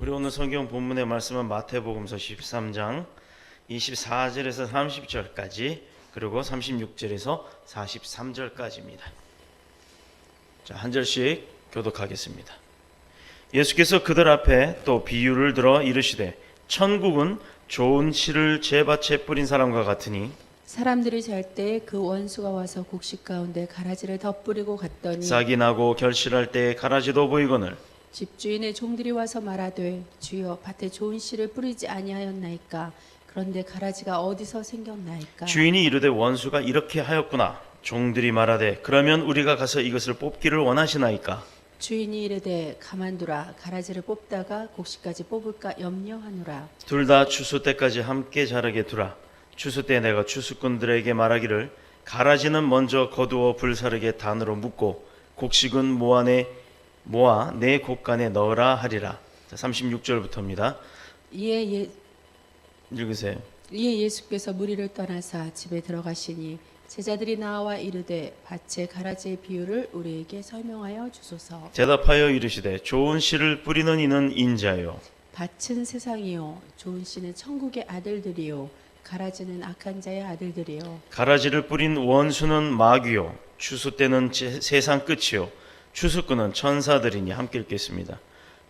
우리 오늘 성경 본문의 말씀은 마태복음서 13장 24절에서 30절까지 그리고 36절에서 43절까지입니다. 자, 한 절씩 교독하겠습니다. 예수께서 그들 앞에 또 비유를 들어 이르시되 천국은 좋은 씨를 제밭에 뿌린 사람과 같으니 사람들이 잘 때 그 원수가 와서 곡식 가운데 가라지를 덧뿌리고 갔더니 싹이 나고 결실할 때 가라지도 보이거늘 집주인의 종들이 와서 말하되 주여 밭에 좋은 씨를 뿌리지 아니하였나이까 그런데 가라지가 어디서 생겼나이까 주인이 이르되 원수가 이렇게 하였구나. 종들이 말하되 그러면 우리가 가서 이것을 뽑기를 원하시나이까. 주인이 이르되 가만두라 가라지를 뽑다가 곡식까지 뽑을까 염려하노라. 둘 다 추수 때까지 함께 자라게 두라. 추수 때 내가 추수꾼들에게 말하기를 가라지는 먼저 거두어 불사르게 단으로 묶고 곡식은 모아 내 곡간에 넣으라 하리라. 자, 36절부터입니다. 이에 읽으세요. 예수께서 무리를 떠나사 집에 들어가시니 제자들이 나와 이르되 밭의 가라지의 비유를 우리에게 설명하여 주소서. 대답하여 이르시되 좋은 씨를 뿌리는 이는 인자요 밭은 세상이요 좋은 씨는 천국의 아들들이요 가라지는 악한 자의 아들들이요. 가라지를 뿌린 원수는 마귀요 추수 때는 세상 끝이요 추수꾼은 천사들이니. 함께 읽겠습니다.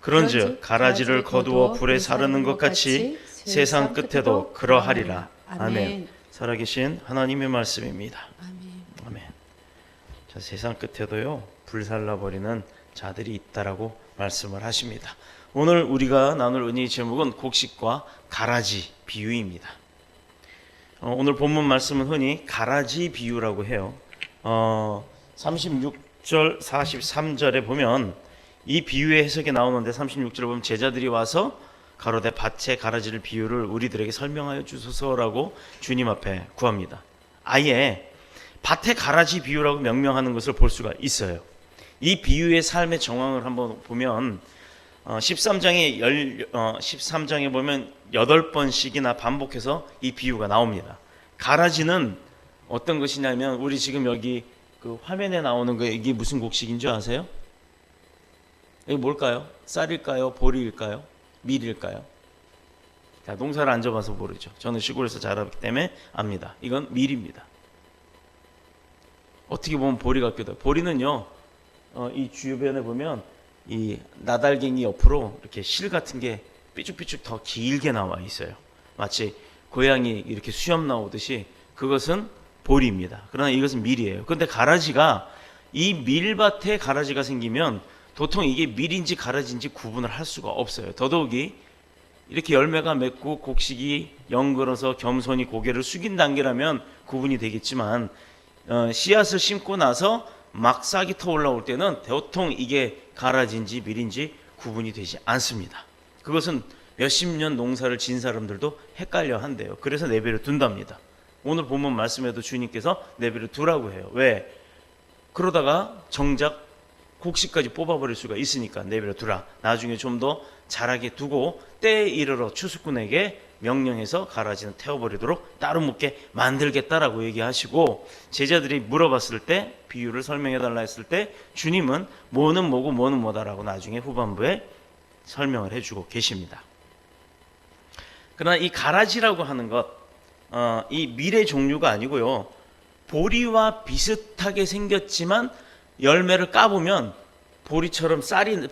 그런즉 가라지를 거두어 불에 사르는 것 같이 세상 끝에도 그러하리라. 아멘. 살아계신 하나님의 말씀입니다. 아멘. 아멘. 자, 세상 끝에도요 불살라버리는 자들이 있다라고 말씀을 하십니다. 오늘 우리가 나눌 은혜의 제목은 곡식과 가라지 비유입니다. 오늘 본문 말씀은 흔히 가라지 비유라고 해요. 36절 43절에 보면 이 비유의 해석이 나오는데 36절에 보면 제자들이 와서 가로되 밭의 가라지를 비유를 우리들에게 설명하여 주소서라고 주님 앞에 구합니다. 아예 밭의 가라지 비유라고 명명하는 것을 볼 수가 있어요. 이 비유의 삶의 정황을 한번 보면 13장에 보면 8번씩이나 반복해서 이 비유가 나옵니다. 가라지는 어떤 것이냐면 우리 지금 여기 그 화면에 나오는 거 이게 무슨 곡식인 줄 아세요? 이게 뭘까요? 쌀일까요? 보리일까요? 밀일까요? 자, 농사를 안 져봐서 모르죠. 저는 시골에서 자랐기 때문에 압니다. 이건 밀입니다. 어떻게 보면 보리 같기도 해요. 보리는요, 이 주변에 보면 이 나달갱이 옆으로 이렇게 실 같은 게 삐죽삐죽 더 길게 나와 있어요. 마치 고양이 이렇게 수염 나오듯이 그것은 보리입니다. 그러나 이것은 밀이에요. 그런데 가라지가 이 밀밭에 가라지가 생기면 도통 이게 밀인지 가라지인지 구분을 할 수가 없어요. 더더욱이 이렇게 열매가 맺고 곡식이 영글어서 겸손히 고개를 숙인 단계라면 구분이 되겠지만 씨앗을 심고 나서 막 싹이 터 올라올 때는 보통 이게 가라지인지 밀인지 구분이 되지 않습니다. 그것은 몇십 년 농사를 지은 사람들도 헷갈려 한대요. 그래서 내버려 둔답니다. 오늘 본문 말씀에도 주님께서 내버려 두라고 해요. 왜? 그러다가 정작 곡식까지 뽑아버릴 수가 있으니까 내버려 두라. 나중에 좀 더 자라게 두고 때에 이르러 추수꾼에게 명령해서 가라지는 태워버리도록 따로 묻게 만들겠다라고 얘기하시고, 제자들이 물어봤을 때 비유를 설명해달라 했을 때 주님은 뭐는 뭐고 뭐는 뭐다라고 나중에 후반부에 설명을 해주고 계십니다. 그러나 이 가라지라고 하는 것, 이 밀의 종류가 아니고요, 보리와 비슷하게 생겼지만 열매를 까보면 보리처럼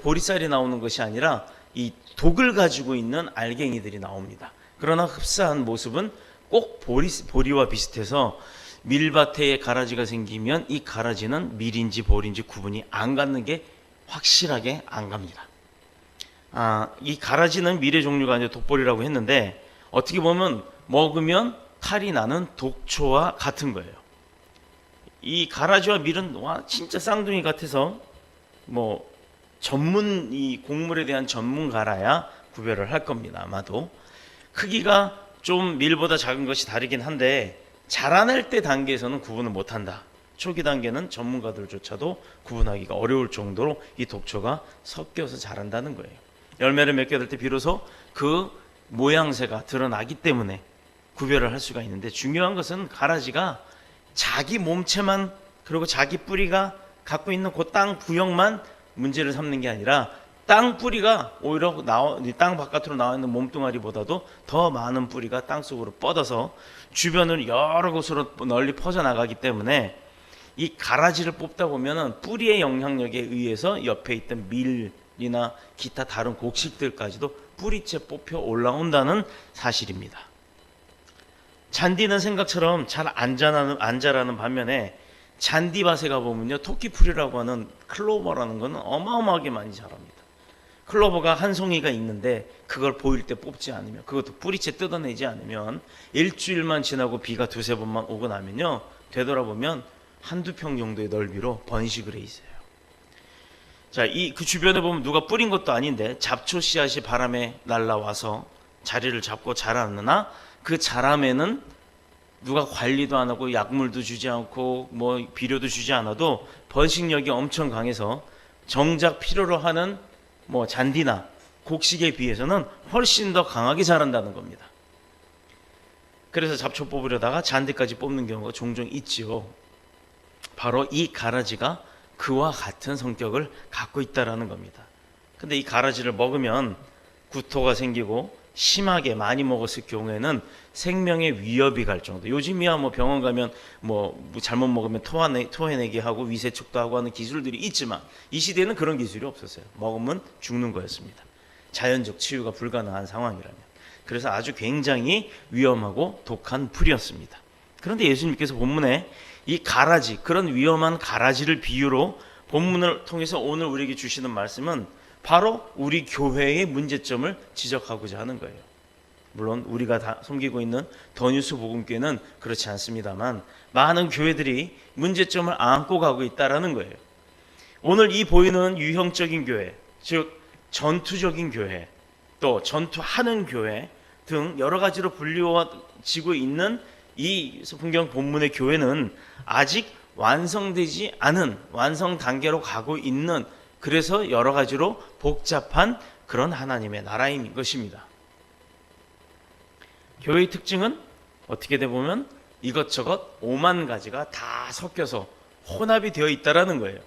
보리쌀이 나오는 것이 아니라 이 독을 가지고 있는 알갱이들이 나옵니다. 그러나 흡사한 모습은 꼭 보리와 비슷해서 밀밭에 가라지가 생기면 이 가라지는 밀인지 보리인지 구분이 안 가는 게 확실하게 안 갑니다. 이 가라지는 밀의 종류가 아니라 독보리라고 했는데 어떻게 보면 먹으면 탈이 나는 독초와 같은 거예요. 이 가라지와 밀은 진짜 쌍둥이 같아서 뭐 전문 이 곡물에 대한 전문가라야 구별을 할 겁니다. 아마도 크기가 좀 밀보다 작은 것이 다르긴 한데 자라날 때 단계에서는 구분을 못한다. 초기 단계는 전문가들조차도 구분하기가 어려울 정도로 이 독초가 섞여서 자란다는 거예요. 열매를 맺게 될 때 비로소 그 모양새가 드러나기 때문에 구별을 할 수가 있는데, 중요한 것은 가라지가 자기 몸체만 그리고 자기 뿌리가 갖고 있는 그 땅 구역만 문제를 삼는 게 아니라 땅 뿌리가 오히려 땅 바깥으로 나와 있는 몸뚱아리보다도 더 많은 뿌리가 땅 속으로 뻗어서 주변을 여러 곳으로 널리 퍼져 나가기 때문에 이 가라지를 뽑다 보면은 뿌리의 영향력에 의해서 옆에 있던 밀이나 기타 다른 곡식들까지도 뿌리째 뽑혀 올라온다는 사실입니다. 잔디는 생각처럼 잘 안 자라는 반면에 잔디밭에 가보면요, 토끼풀이라고 하는 클로버라는 것은 어마어마하게 많이 자랍니다. 클로버가 한 송이가 있는데 그걸 보일 때 뽑지 않으면, 그것도 뿌리채 뜯어내지 않으면, 일주일만 지나고 비가 두세 번만 오고 나면요, 되돌아보면 한두 평 정도의 넓이로 번식을 해 있어요. 자, 그 주변에 보면 누가 뿌린 것도 아닌데 잡초 씨앗이 바람에 날라와서 자리를 잡고 자라느나, 그 자람에는 누가 관리도 안 하고 약물도 주지 않고 뭐 비료도 주지 않아도 번식력이 엄청 강해서 정작 필요로 하는 뭐 잔디나 곡식에 비해서는 훨씬 더 강하게 자란다는 겁니다. 그래서 잡초 뽑으려다가 잔디까지 뽑는 경우가 종종 있지요. 바로 이 가라지가 그와 같은 성격을 갖고 있다라는 겁니다. 근데 이 가라지를 먹으면 구토가 생기고 심하게 많이 먹었을 경우에는 생명의 위협이 갈 정도. 요즘이야 뭐 병원 가면 뭐 잘못 먹으면 토해내게 하고 위세척도 하고 하는 기술들이 있지만, 이 시대에는 그런 기술이 없었어요. 먹으면 죽는 거였습니다. 자연적 치유가 불가능한 상황이라면. 그래서 아주 굉장히 위험하고 독한 풀이었습니다. 그런데 예수님께서 본문에 이 가라지, 그런 위험한 가라지를 비유로 본문을 통해서 오늘 우리에게 주시는 말씀은 바로 우리 교회의 문제점을 지적하고자 하는 거예요. 물론 우리가 다 섬기고 있는 더 뉴스 복음교회는 그렇지 않습니다만 많은 교회들이 문제점을 안고 가고 있다라는 거예요. 오늘 이 보이는 유형적인 교회, 즉 전투적인 교회, 또 전투하는 교회 등 여러 가지로 분류지고 있는 이 성경 본문의 교회는 아직 완성되지 않은 완성 단계로 가고 있는, 그래서 여러 가지로 복잡한 그런 하나님의 나라인 것입니다. 교회의 특징은 어떻게 돼 보면 이것저것 5만 가지가 다 섞여서 혼합이 되어 있다라는 거예요.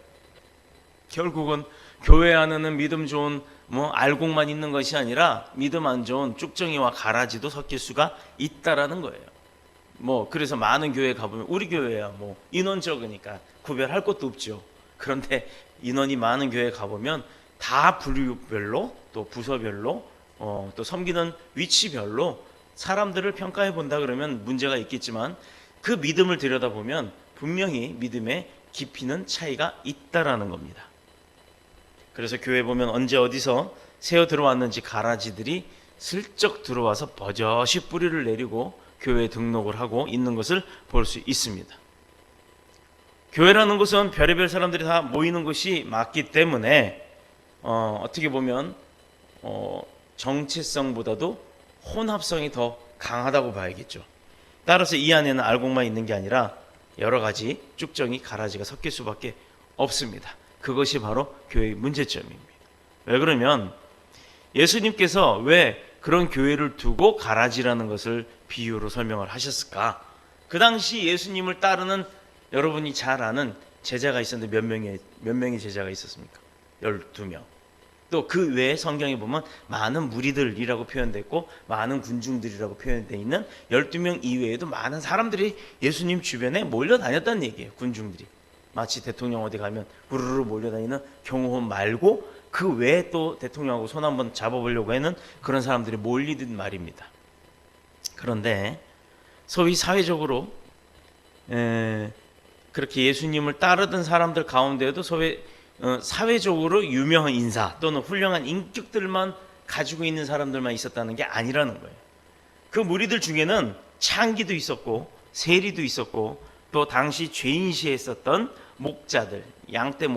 결국은 교회 안에는 믿음 좋은 알곡만 있는 것이 아니라 믿음 안 좋은 쭉정이와 가라지도 섞일 수가 있다라는 거예요. 그래서 많은 교회에 가보면 우리 교회야 인원 적으니까 구별할 것도 없죠. 그런데 인원이 많은 교회에 가보면 다 분류별로, 또 부서별로, 또 섬기는 위치별로 사람들을 평가해 본다 그러면 문제가 있겠지만, 그 믿음을 들여다보면 분명히 믿음의 깊이는 차이가 있다라는 겁니다. 그래서 교회 보면 언제 어디서 새어 들어왔는지 가라지들이 슬쩍 들어와서 버젓이 뿌리를 내리고 교회에 등록을 하고 있는 것을 볼 수 있습니다. 교회라는 곳은 별의별 사람들이 다 모이는 곳이 맞기 때문에 어떻게 보면 정체성보다도 혼합성이 더 강하다고 봐야겠죠. 따라서 이 안에는 알곡만 있는 게 아니라 여러 가지 쭉정이 가라지가 섞일 수밖에 없습니다. 그것이 바로 교회의 문제점입니다. 왜 그러면 예수님께서 왜 그런 교회를 두고 가라지라는 것을 비유로 설명을 하셨을까? 그 당시 예수님을 따르는 여러분이 잘 아는 제자가 있었는데 몇 명의 제자가 있었습니까? 12명. 또 그 외에 성경에 보면 많은 무리들이라고 표현됐고 많은 군중들이라고 표현되어 있는 12명 이외에도 많은 사람들이 예수님 주변에 몰려다녔다는 얘기예요. 군중들이. 마치 대통령 어디 가면 우르르 몰려다니는 경호원 말고 그 외에 또 대통령하고 손 한번 잡아보려고 하는 그런 사람들이 몰리듯 말입니다. 그런데 소위 사회적으로 그렇게 예수님을 따르던 사람들 가운데에도 소위 사회적으로 유명한 인사 또는 훌륭한 인격들만 가지고 있는 사람들만 있었다는 게 아니라는 거예요. 그 무리들 중에는 창기도 있었고 세리도 있었고 또 당시 죄인시했었던 목자들, 양떼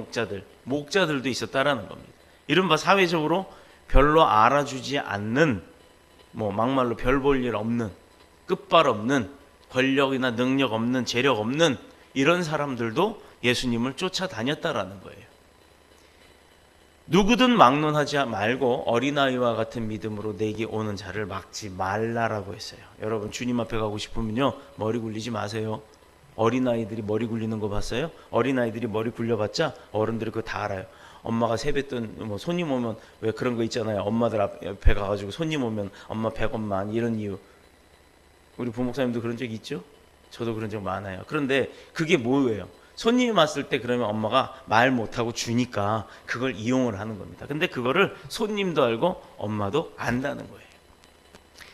목자들도 있었다라는 겁니다. 이른바 사회적으로 별로 알아주지 않는, 막말로 별 볼 일 없는, 끝발 없는, 권력이나 능력 없는, 재력 없는 이런 사람들도 예수님을 쫓아다녔다라는 거예요. 누구든 막론하지 말고 어린아이와 같은 믿음으로 내게 오는 자를 막지 말라라고 했어요. 여러분 주님 앞에 가고 싶으면요 머리 굴리지 마세요. 어린아이들이 머리 굴리는 거 봤어요? 어린아이들이 머리 굴려봤자 어른들이 그거 다 알아요. 엄마가 세뱃돈 뭐 손님 오면 왜 그런 거 있잖아요. 엄마들 옆에 가가지고 손님 오면 엄마 100원만 이런 이유. 우리 부목사님도 그런 적 있죠? 저도 그런 적 많아요. 그런데 그게 뭐예요? 손님이 왔을 때 그러면 엄마가 말 못하고 주니까 그걸 이용을 하는 겁니다. 근데 그거를 손님도 알고 엄마도 안다는 거예요.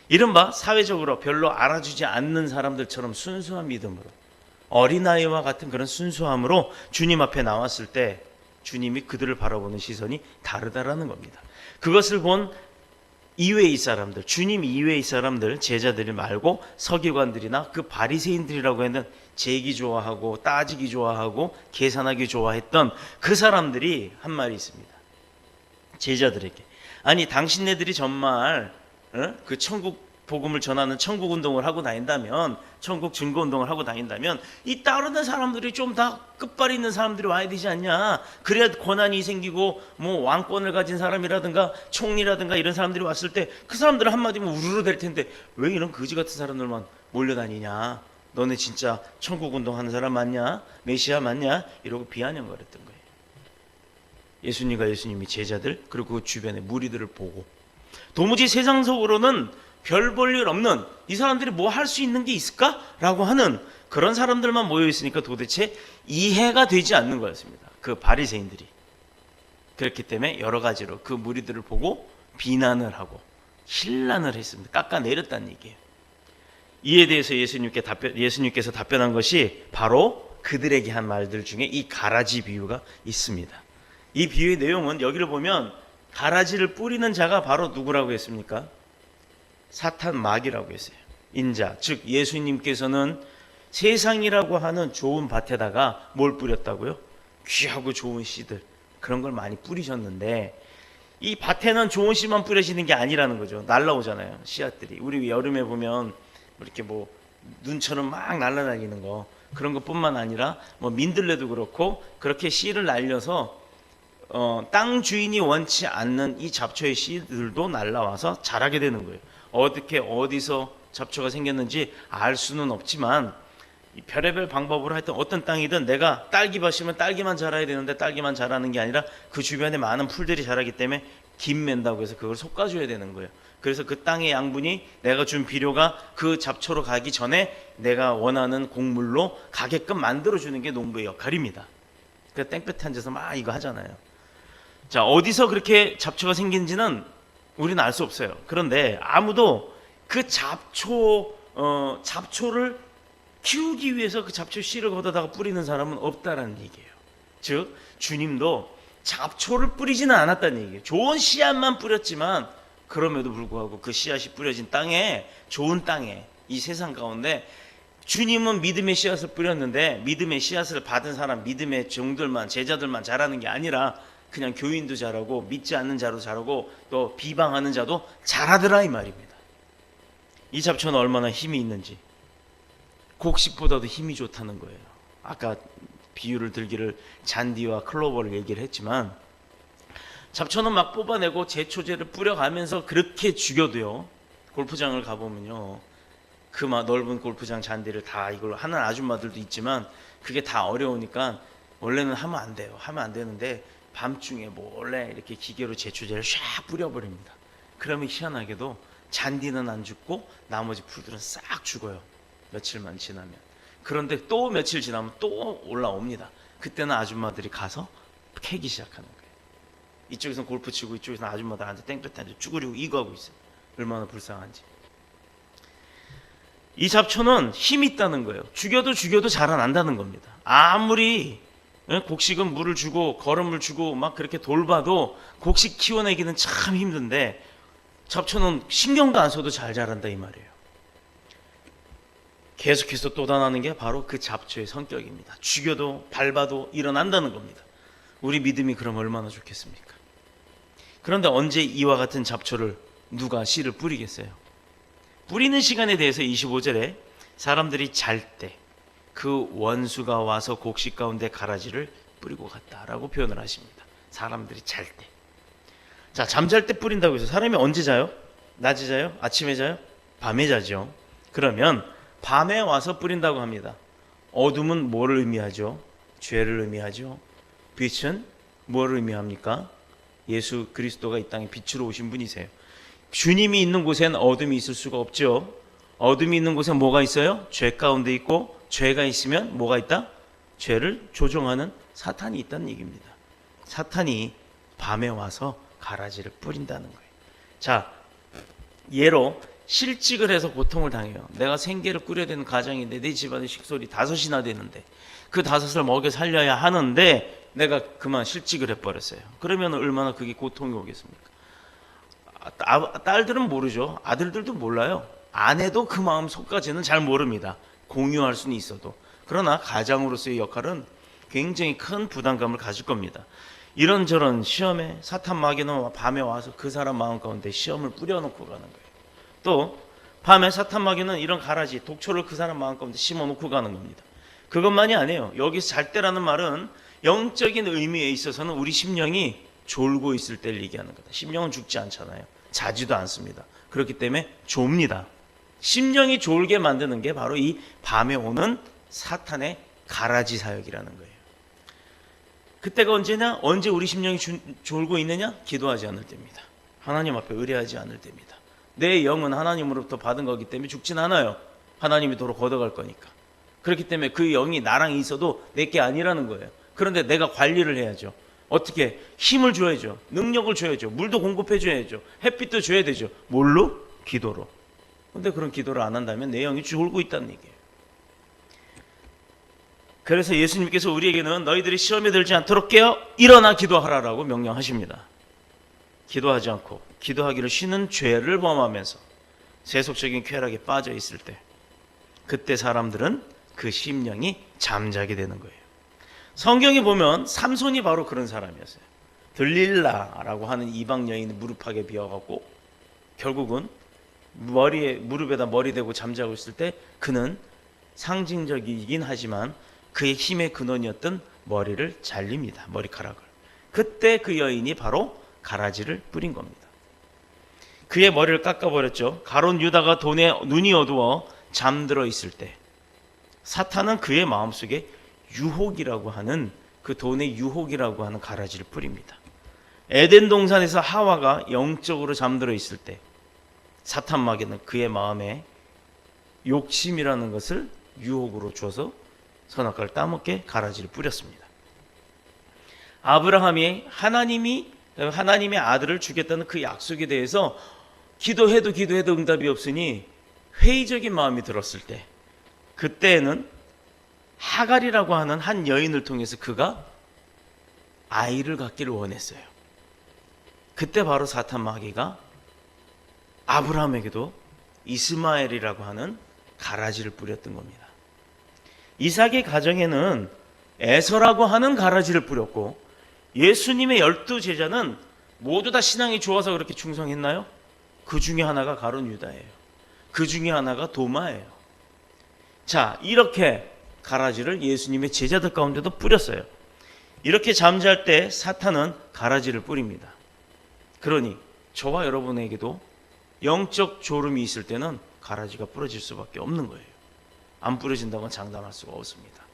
이른바 사회적으로 별로 알아주지 않는 사람들처럼 순수한 믿음으로, 어린아이와 같은 그런 순수함으로 주님 앞에 나왔을 때 주님이 그들을 바라보는 시선이 다르다라는 겁니다. 그것을 본 이외의 사람들, 주님 이외의 사람들, 제자들이 말고 서기관들이나 그 바리새인들이라고 했는 재기 좋아하고 따지기 좋아하고 계산하기 좋아했던 그 사람들이 한 말이 있습니다. 제자들에게, 아니 당신네들이 정말 그 천국 복음을 전하는 천국 운동을 하고 다닌다면, 천국 증거 운동을 하고 다닌다면 이 따르는 사람들이 좀 다 끝발이 있는 사람들이 와야 되지 않냐. 그래야 권한이 생기고 뭐 왕권을 가진 사람이라든가 총리라든가 이런 사람들이 왔을 때 그 사람들은 한마디면 우르르 될 텐데 왜 이런 거지 같은 사람들만 몰려다니냐. 너네 진짜 천국 운동하는 사람 맞냐? 메시아 맞냐? 이러고 비아냥거렸던 거예요. 예수님과 예수님이 제자들 그리고 그 주변의 무리들을 보고 도무지 세상 속으로는 별 볼 일 없는, 이 사람들이 뭐 할 수 있는 게 있을까? 라고 하는 그런 사람들만 모여 있으니까 도대체 이해가 되지 않는 거였습니다. 그 바리새인들이. 그렇기 때문에 여러 가지로 그 무리들을 보고 비난을 하고 신란을 했습니다. 깎아내렸다는 얘기예요. 이에 대해서 예수님께서 답변한 것이 바로 그들에게 한 말들 중에 이 가라지 비유가 있습니다. 이 비유의 내용은 여기를 보면 가라지를 뿌리는 자가 바로 누구라고 했습니까? 사탄 마귀라고 했어요. 인자, 즉 예수님께서는 세상이라고 하는 좋은 밭에다가 뭘 뿌렸다고요? 귀하고 좋은 씨들, 그런 걸 많이 뿌리셨는데 이 밭에는 좋은 씨만 뿌려지는 게 아니라는 거죠. 날라오잖아요, 씨앗들이. 우리 여름에 보면 이렇게 뭐 눈처럼 막 날아다니는 거, 그런 것뿐만 아니라 뭐 민들레도 그렇고 그렇게 씨를 날려서 땅 주인이 원치 않는 이 잡초의 씨들도 날라와서 자라게 되는 거예요. 어떻게 어디서 잡초가 생겼는지 알 수는 없지만 이 별의별 방법으로 하여튼 어떤 땅이든 내가 딸기밭이면 딸기만 자라야 되는데 딸기만 자라는 게 아니라 그 주변에 많은 풀들이 자라기 때문에 김 맨다고 해서 그걸 솎아줘야 되는 거예요. 그래서 그 땅의 양분이 내가 준 비료가 그 잡초로 가기 전에 내가 원하는 곡물로 가게끔 만들어주는 게 농부의 역할입니다. 그래서 땡볕에 앉아서 막 이거 하잖아요. 자, 어디서 그렇게 잡초가 생긴지는 우리는 알 수 없어요. 그런데 아무도 그 잡초를 키우기 위해서 그 잡초 씨를 걷어다가 뿌리는 사람은 없다라는 얘기예요. 즉 주님도 잡초를 뿌리지는 않았다는 얘기예요. 좋은 씨앗만 뿌렸지만 그럼에도 불구하고 그 씨앗이 뿌려진 땅에, 좋은 땅에, 이 세상 가운데 주님은 믿음의 씨앗을 뿌렸는데 믿음의 씨앗을 받은 사람, 믿음의 종들만, 제자들만 자라는 게 아니라 그냥 교인도 자라고 믿지 않는 자도 자라고 또 비방하는 자도 자라더라 이 말입니다. 이 잡초는 얼마나 힘이 있는지, 곡식보다도 힘이 좋다는 거예요. 아까 비유를 들기를 잔디와 클로버를 얘기를 했지만 잡초는 막 뽑아내고 제초제를 뿌려가면서 그렇게 죽여도요, 골프장을 가보면요 그 넓은 골프장 잔디를 다 이걸 하는 아줌마들도 있지만 그게 다 어려우니까 원래는 하면 안 돼요. 하면 안 되는데 밤중에 몰래 이렇게 기계로 제초제를 샥 뿌려버립니다. 그러면 희한하게도 잔디는 안 죽고 나머지 풀들은 싹 죽어요. 며칠만 지나면. 그런데 또 며칠 지나면 또 올라옵니다. 그때는 아줌마들이 가서 캐기 시작하는 거예요. 이쪽에서는 골프 치고 이쪽에서는 아줌마들 앉아 땡볕에 앉아 쭈그리고 이거 하고 있어요. 얼마나 불쌍한지. 이 잡초는 힘이 있다는 거예요. 죽여도 자라난다는 겁니다. 아무리 곡식은 물을 주고 거름을 주고 막 그렇게 돌봐도 곡식 키워내기는 참 힘든데 잡초는 신경도 안 써도 잘 자란다 이 말이에요. 계속해서 돋아나는 게 바로 그 잡초의 성격입니다. 죽여도 밟아도 일어난다는 겁니다. 우리 믿음이 그럼 얼마나 좋겠습니까? 그런데 언제 이와 같은 잡초를 누가 씨를 뿌리겠어요? 뿌리는 시간에 대해서 25절에 사람들이 잘 때 그 원수가 와서 곡식 가운데 가라지를 뿌리고 갔다라고 표현을 하십니다. 사람들이 잘 때. 자, 잠잘 때 뿌린다고 해서 사람이 언제 자요? 낮에 자요? 아침에 자요? 밤에 자죠. 그러면 밤에 와서 뿌린다고 합니다. 어둠은 뭐를 의미하죠? 죄를 의미하죠. 빛은 뭘 의미합니까? 예수 그리스도가 이 땅에 빛으로 오신 분이세요. 주님이 있는 곳엔 어둠이 있을 수가 없죠. 어둠이 있는 곳엔 뭐가 있어요? 죄 가운데 있고, 죄가 있으면 뭐가 있다? 죄를 조종하는 사탄이 있다는 얘기입니다. 사탄이 밤에 와서 가라지를 뿌린다는 거예요. 자, 예로 실직을 해서 고통을 당해요. 내가 생계를 꾸려야 되는 가정인데 내 집안에 식솔이 5이나 되는데 그 5을 먹여 살려야 하는데 내가 그만 실직을 해버렸어요. 그러면 얼마나 그게 고통이 오겠습니까? 딸들은 모르죠. 아들들도 몰라요. 아내도 그 마음 속까지는 잘 모릅니다. 공유할 수는 있어도. 그러나 가장으로서의 역할은 굉장히 큰 부담감을 가질 겁니다. 이런저런 시험에 사탄 마귀는 밤에 와서 그 사람 마음 가운데 시험을 뿌려놓고 가는 거예요. 또 밤에 사탄 마귀는 이런 가라지, 독초를 그 사람 마음 가운데 심어놓고 가는 겁니다. 그것만이 아니에요. 여기서 잘 때라는 말은 영적인 의미에 있어서는 우리 심령이 졸고 있을 때를 얘기하는 거다. 심령은 죽지 않잖아요. 자지도 않습니다. 그렇기 때문에 졸립니다. 심령이 졸게 만드는 게 바로 이 밤에 오는 사탄의 가라지 사역이라는 거예요. 그때가 언제냐? 언제 우리 심령이 졸고 있느냐? 기도하지 않을 때입니다. 하나님 앞에 의뢰하지 않을 때입니다. 내 영은 하나님으로부터 받은 거기 때문에 죽진 않아요. 하나님이 도로 걷어갈 거니까. 그렇기 때문에 그 영이 나랑 있어도 내게 아니라는 거예요. 그런데 내가 관리를 해야죠. 어떻게? 힘을 줘야죠. 능력을 줘야죠. 물도 공급해 줘야죠. 햇빛도 줘야 되죠. 뭘로? 기도로. 근데 그런 기도를 안 한다면 내 영이 졸고 있다는 얘기예요. 그래서 예수님께서 우리에게는 너희들이 시험에 들지 않도록 깨어 일어나 기도하라라고 명령하십니다. 기도하지 않고 기도하기를 쉬는 죄를 범하면서 세속적인 쾌락에 빠져 있을 때, 그때 사람들은 그 심령이 잠자게 되는 거예요. 성경에 보면 삼손이 바로 그런 사람이었어요. 들릴라라고 하는 이방 여인의 무릎팍에 비어갖고 결국은 무릎에다 머리 대고 잠자고 있을 때 그는 상징적이긴 하지만 그의 힘의 근원이었던 머리를 잘립니다. 머리카락을. 그때 그 여인이 바로 가라지를 뿌린 겁니다. 그의 머리를 깎아버렸죠. 가룟 유다가 돈에 눈이 어두워 잠들어 있을 때 사탄은 그의 마음속에 유혹이라고 하는, 그 돈의 유혹이라고 하는 가라지를 뿌립니다. 에덴 동산에서 하와가 영적으로 잠들어 있을 때 사탄 마귀는 그의 마음에 욕심이라는 것을 유혹으로 줘서 선악과를 따먹게 가라지를 뿌렸습니다. 아브라함이 하나님의 아들을 주겠다는 그 약속에 대해서 기도해도 응답이 없으니 회의적인 마음이 들었을 때, 그때에는 하갈이라고 하는 한 여인을 통해서 그가 아이를 갖기를 원했어요. 그때 바로 사탄 마귀가 아브라함에게도 이스마엘이라고 하는 가라지를 뿌렸던 겁니다. 이삭의 가정에는 에서라고 하는 가라지를 뿌렸고, 예수님의 12제자는 모두 다 신앙이 좋아서 그렇게 충성했나요? 그 중에 하나가 가룟 유다예요. 그 중에 하나가 도마예요. 자, 이렇게 가라지를 예수님의 제자들 가운데도 뿌렸어요. 이렇게 잠잘 때 사탄은 가라지를 뿌립니다. 그러니 저와 여러분에게도 영적 졸음이 있을 때는 가라지가 뿌려질 수밖에 없는 거예요. 안 뿌려진다고는 장담할 수가 없습니다.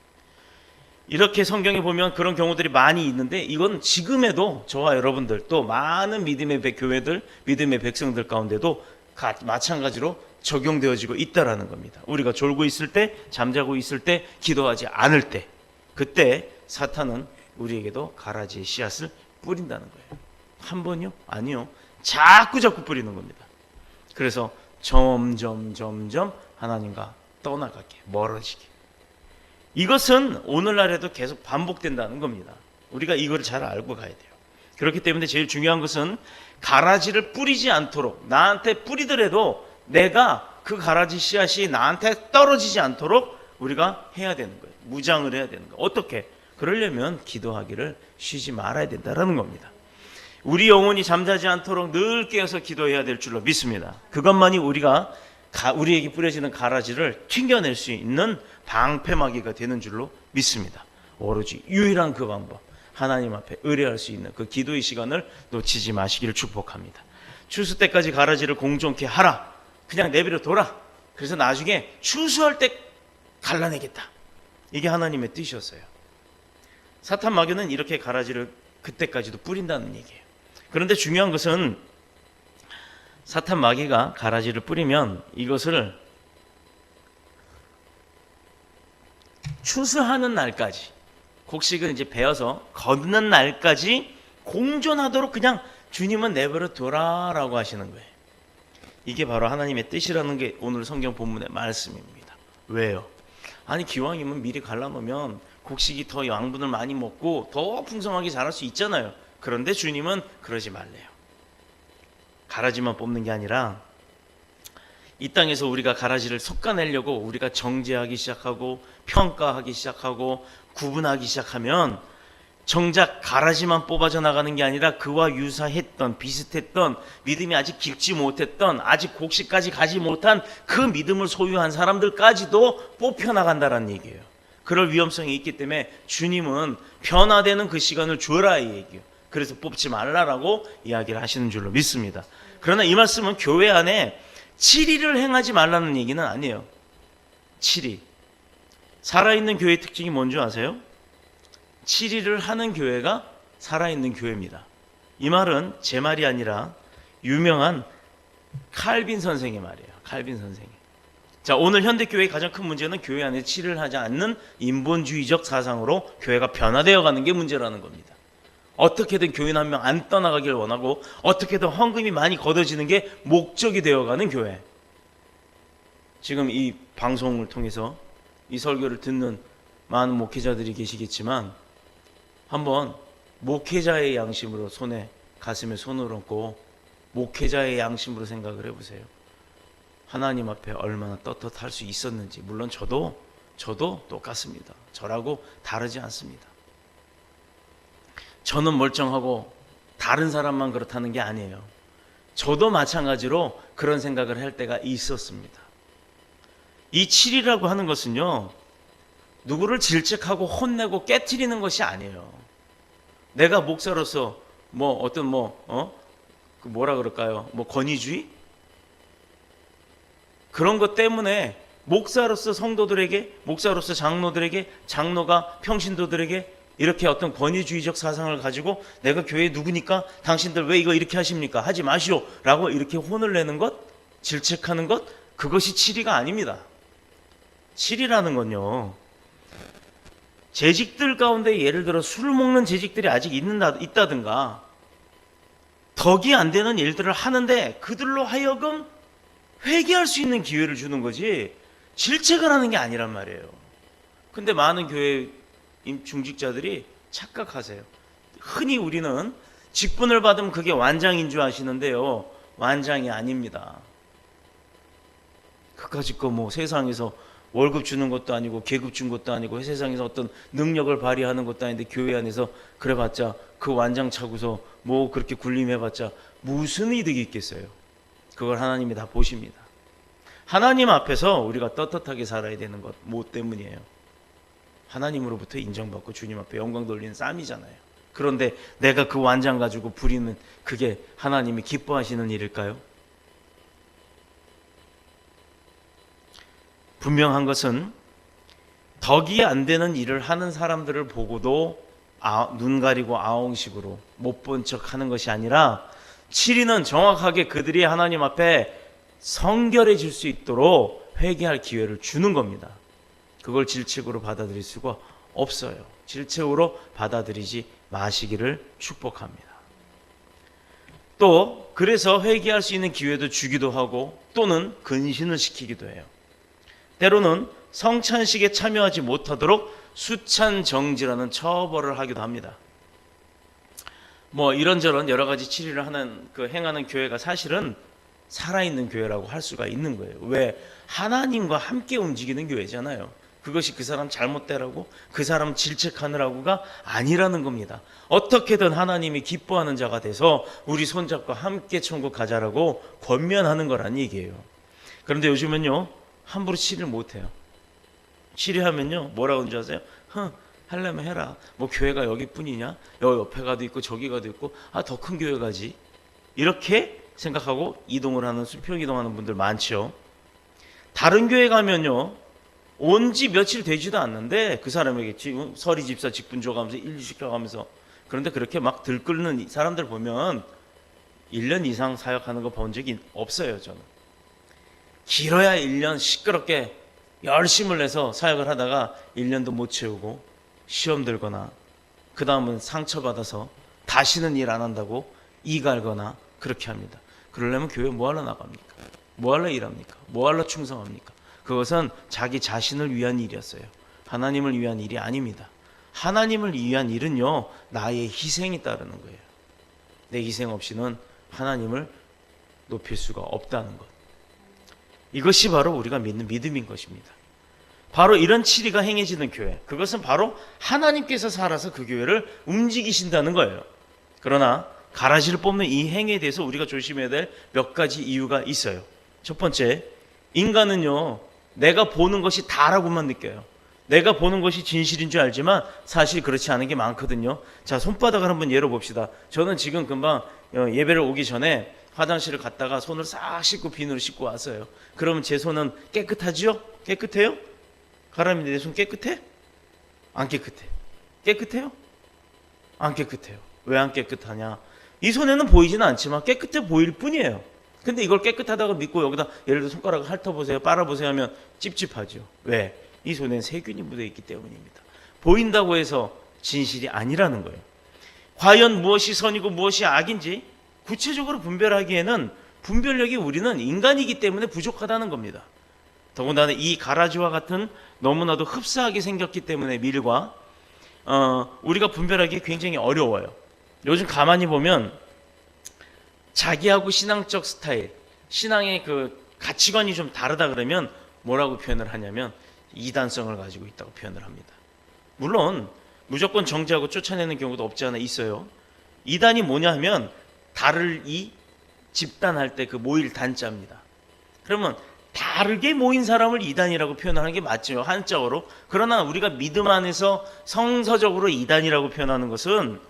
이렇게 성경에 보면 그런 경우들이 많이 있는데, 이건 지금에도 저와 여러분들 또 많은 믿음의 교회들, 믿음의 백성들 가운데도 마찬가지로 적용되어지고 있다라는 겁니다. 우리가 졸고 있을 때, 잠자고 있을 때, 기도하지 않을 때, 그때 사탄은 우리에게도 가라지의 씨앗을 뿌린다는 거예요. 한 번요? 아니요. 자꾸 뿌리는 겁니다. 그래서 점점 하나님과 떠나가게, 멀어지게. 이것은 오늘날에도 계속 반복된다는 겁니다. 우리가 이걸 잘 알고 가야 돼요. 그렇기 때문에 제일 중요한 것은 가라지를 뿌리지 않도록, 나한테 뿌리더라도 내가 그 가라지 씨앗이 나한테 떨어지지 않도록 우리가 해야 되는 거예요. 무장을 해야 되는 거예요. 어떻게? 그러려면 기도하기를 쉬지 말아야 된다는 겁니다. 우리 영혼이 잠자지 않도록 늘 깨어서 기도해야 될 줄로 믿습니다. 그것만이 우리에게 뿌려지는 가라지를 튕겨낼 수 있는 방패막이가 되는 줄로 믿습니다. 오로지 유일한 그 방법, 하나님 앞에 의뢰할 수 있는 그 기도의 시간을 놓치지 마시기를 축복합니다. 추수 때까지 가라지를 공존케 하라. 그냥 내버려 둬라. 그래서 나중에 추수할 때 갈라내겠다. 이게 하나님의 뜻이었어요. 사탄 마귀는 이렇게 가라지를 그때까지도 뿌린다는 얘기예요. 그런데 중요한 것은 사탄 마귀가 가라지를 뿌리면 이것을 추수하는 날까지, 곡식을 이제 베어서 걷는 날까지 공존하도록 그냥 주님은 내버려 둬라라고 하시는 거예요. 이게 바로 하나님의 뜻이라는 게 오늘 성경 본문의 말씀입니다. 왜요? 아니 기왕이면 미리 갈라놓으면 곡식이 더 양분을 많이 먹고 더 풍성하게 자랄 수 있잖아요. 그런데 주님은 그러지 말래요. 가라지만 뽑는 게 아니라 이 땅에서 우리가 가라지를 솎아내려고 우리가 정죄하기 시작하고 평가하기 시작하고 구분하기 시작하면 정작 가라지만 뽑아져 나가는 게 아니라 그와 유사했던 비슷했던 믿음이 아직 깊지 못했던 아직 곡식까지 가지 못한 그 믿음을 소유한 사람들까지도 뽑혀나간다는 얘기예요. 그럴 위험성이 있기 때문에 주님은 변화되는 그 시간을 주어라 이 얘기예요. 그래서 뽑지 말라라고 이야기를 하시는 줄로 믿습니다. 그러나 이 말씀은 교회 안에 7일을 행하지 말라는 얘기는 아니에요. 7일. 살아있는 교회의 특징이 뭔지 아세요? 7일을 하는 교회가 살아있는 교회입니다. 이 말은 제 말이 아니라 유명한 칼빈 선생의 말이에요. 칼빈 선생이. 자, 오늘 현대교회의 가장 큰 문제는 교회 안에 7일을 하지 않는 인본주의적 사상으로 교회가 변화되어 가는 게 문제라는 겁니다. 어떻게든 교인 한 명 안 떠나가길 원하고 어떻게든 헌금이 많이 걷어지는 게 목적이 되어가는 교회. 지금 이 방송을 통해서 이 설교를 듣는 많은 목회자들이 계시겠지만 한번 목회자의 양심으로 가슴에 손을 얹고 목회자의 양심으로 생각을 해보세요. 하나님 앞에 얼마나 떳떳할 수 있었는지. 물론 저도 똑같습니다. 저라고 다르지 않습니다. 저는 멀쩡하고 다른 사람만 그렇다는 게 아니에요. 저도 마찬가지로 그런 생각을 할 때가 있었습니다. 이 7이라고 하는 것은요, 누구를 질책하고 혼내고 깨트리는 것이 아니에요. 내가 목사로서 뭐라 그럴까요? 권위주의? 그런 것 때문에 목사로서 성도들에게, 목사로서 장로들에게, 장로가 평신도들에게 이렇게 어떤 권위주의적 사상을 가지고 내가 교회 누구니까 당신들 왜 이거 이렇게 하십니까? 하지 마시오 라고 이렇게 혼을 내는 것, 질책하는 것, 그것이 7위가 아닙니다. 7위라는 건요, 재직들 가운데 예를 들어 술을 먹는 재직들이 아직 있다든가 덕이 안 되는 일들을 하는데 그들로 하여금 회개할 수 있는 기회를 주는 거지 질책을 하는 게 아니란 말이에요. 근데 많은 교회 중직자들이 착각하세요. 흔히 우리는 직분을 받으면 그게 완장인 줄 아시는데요, 완장이 아닙니다. 그까짓 거 세상에서 월급 주는 것도 아니고 계급 준 것도 아니고 세상에서 어떤 능력을 발휘하는 것도 아닌데 교회 안에서 그래봤자 그 완장 차고서 그렇게 굴림해봤자 무슨 이득이 있겠어요. 그걸 하나님이 다 보십니다. 하나님 앞에서 우리가 떳떳하게 살아야 되는 것 뭐 때문이에요? 하나님으로부터 인정받고 주님 앞에 영광 돌리는 쌈이잖아요. 그런데 내가 그 완장 가지고 부리는 그게 하나님이 기뻐하시는 일일까요? 분명한 것은 덕이 안 되는 일을 하는 사람들을 보고도 눈 가리고 아웅식으로 못 본 척 하는 것이 아니라 7위는 정확하게 그들이 하나님 앞에 성결해질 수 있도록 회개할 기회를 주는 겁니다. 그걸 질책으로 받아들일 수가 없어요. 질책으로 받아들이지 마시기를 축복합니다. 또 그래서 회개할 수 있는 기회도 주기도 하고 또는 근신을 시키기도 해요. 때로는 성찬식에 참여하지 못하도록 수찬정지라는 처벌을 하기도 합니다. 이런저런 여러 가지 7일을 행하는 교회가 사실은 살아있는 교회라고 할 수가 있는 거예요. 왜? 하나님과 함께 움직이는 교회잖아요. 그것이 그 사람 잘못되라고, 그 사람 질책하느라고가 아니라는 겁니다. 어떻게든 하나님이 기뻐하는 자가 돼서 우리 손잡고 함께 천국 가자라고 권면하는 거란 얘기예요. 그런데 요즘은요, 함부로 7일 못해요. 7일 하면요, 뭐라고 하는지 아세요? 하려면 해라. 교회가 여기뿐이냐? 여기 옆에 가도 있고 저기 가도 있고, 더 큰 교회 가지. 이렇게 생각하고 이동을 하는, 수평 이동하는 분들 많죠. 다른 교회 가면요, 온 지 며칠 되지도 않는데 그 사람에게 서리 집사 직분 줘가면서 일 시켜가면서 그런데 그렇게 막 들끓는 사람들 보면 1년 이상 사역하는 거 본 적이 없어요. 저는 길어야 1년 시끄럽게 열심을 내서 사역을 하다가 1년도 못 채우고 시험 들거나 그 다음은 상처받아서 다시는 일 안 한다고 이 갈거나 그렇게 합니다. 그러려면 교회 뭐하러 나갑니까? 뭐하러 일합니까? 뭐하러 충성합니까? 그것은 자기 자신을 위한 일이었어요. 하나님을 위한 일이 아닙니다. 하나님을 위한 일은요, 나의 희생이 따르는 거예요. 내 희생 없이는 하나님을 높일 수가 없다는 것. 이것이 바로 우리가 믿는 믿음인 것입니다. 바로 이런 치리가 행해지는 교회, 그것은 바로 하나님께서 살아서 그 교회를 움직이신다는 거예요. 그러나 가라지를 뽑는 이 행위에 대해서 우리가 조심해야 될 몇 가지 이유가 있어요. 첫 번째, 인간은요, 내가 보는 것이 다라고만 느껴요. 내가 보는 것이 진실인 줄 알지만 사실 그렇지 않은 게 많거든요. 자, 손바닥을 한번 예로 봅시다. 저는 지금 금방 예배를 오기 전에 화장실을 갔다가 손을 싹 씻고 비누로 씻고 왔어요. 그러면 제 손은 깨끗하지요? 깨끗해요? 가람이 내 손 깨끗해? 안 깨끗해. 깨끗해요? 안 깨끗해요. 왜 안 깨끗하냐? 이 손에는 보이지는 않지만 깨끗해 보일 뿐이에요. 근데 이걸 깨끗하다고 믿고 여기다 예를 들어 손가락을 핥아보세요, 빨아보세요 하면 찝찝하죠. 왜? 이 손엔 세균이 묻어있기 때문입니다. 보인다고 해서 진실이 아니라는 거예요. 과연 무엇이 선이고 무엇이 악인지 구체적으로 분별하기에는 분별력이 우리는 인간이기 때문에 부족하다는 겁니다. 더군다나 이 가라지와 같은 너무나도 흡사하게 생겼기 때문에 밀과 우리가 분별하기 굉장히 어려워요. 요즘 가만히 보면 자기하고 신앙적 스타일, 신앙의 그 가치관이 좀 다르다 그러면 뭐라고 표현을 하냐면 이단성을 가지고 있다고 표현을 합니다. 물론 무조건 정죄하고 쫓아내는 경우도 없지 않아 있어요. 이단이 뭐냐 하면 다를 이 집단할 때 그 모일 단자입니다. 그러면 다르게 모인 사람을 이단이라고 표현하는 게 맞죠, 한자어로. 그러나 우리가 믿음 안에서 성서적으로 이단이라고 표현하는 것은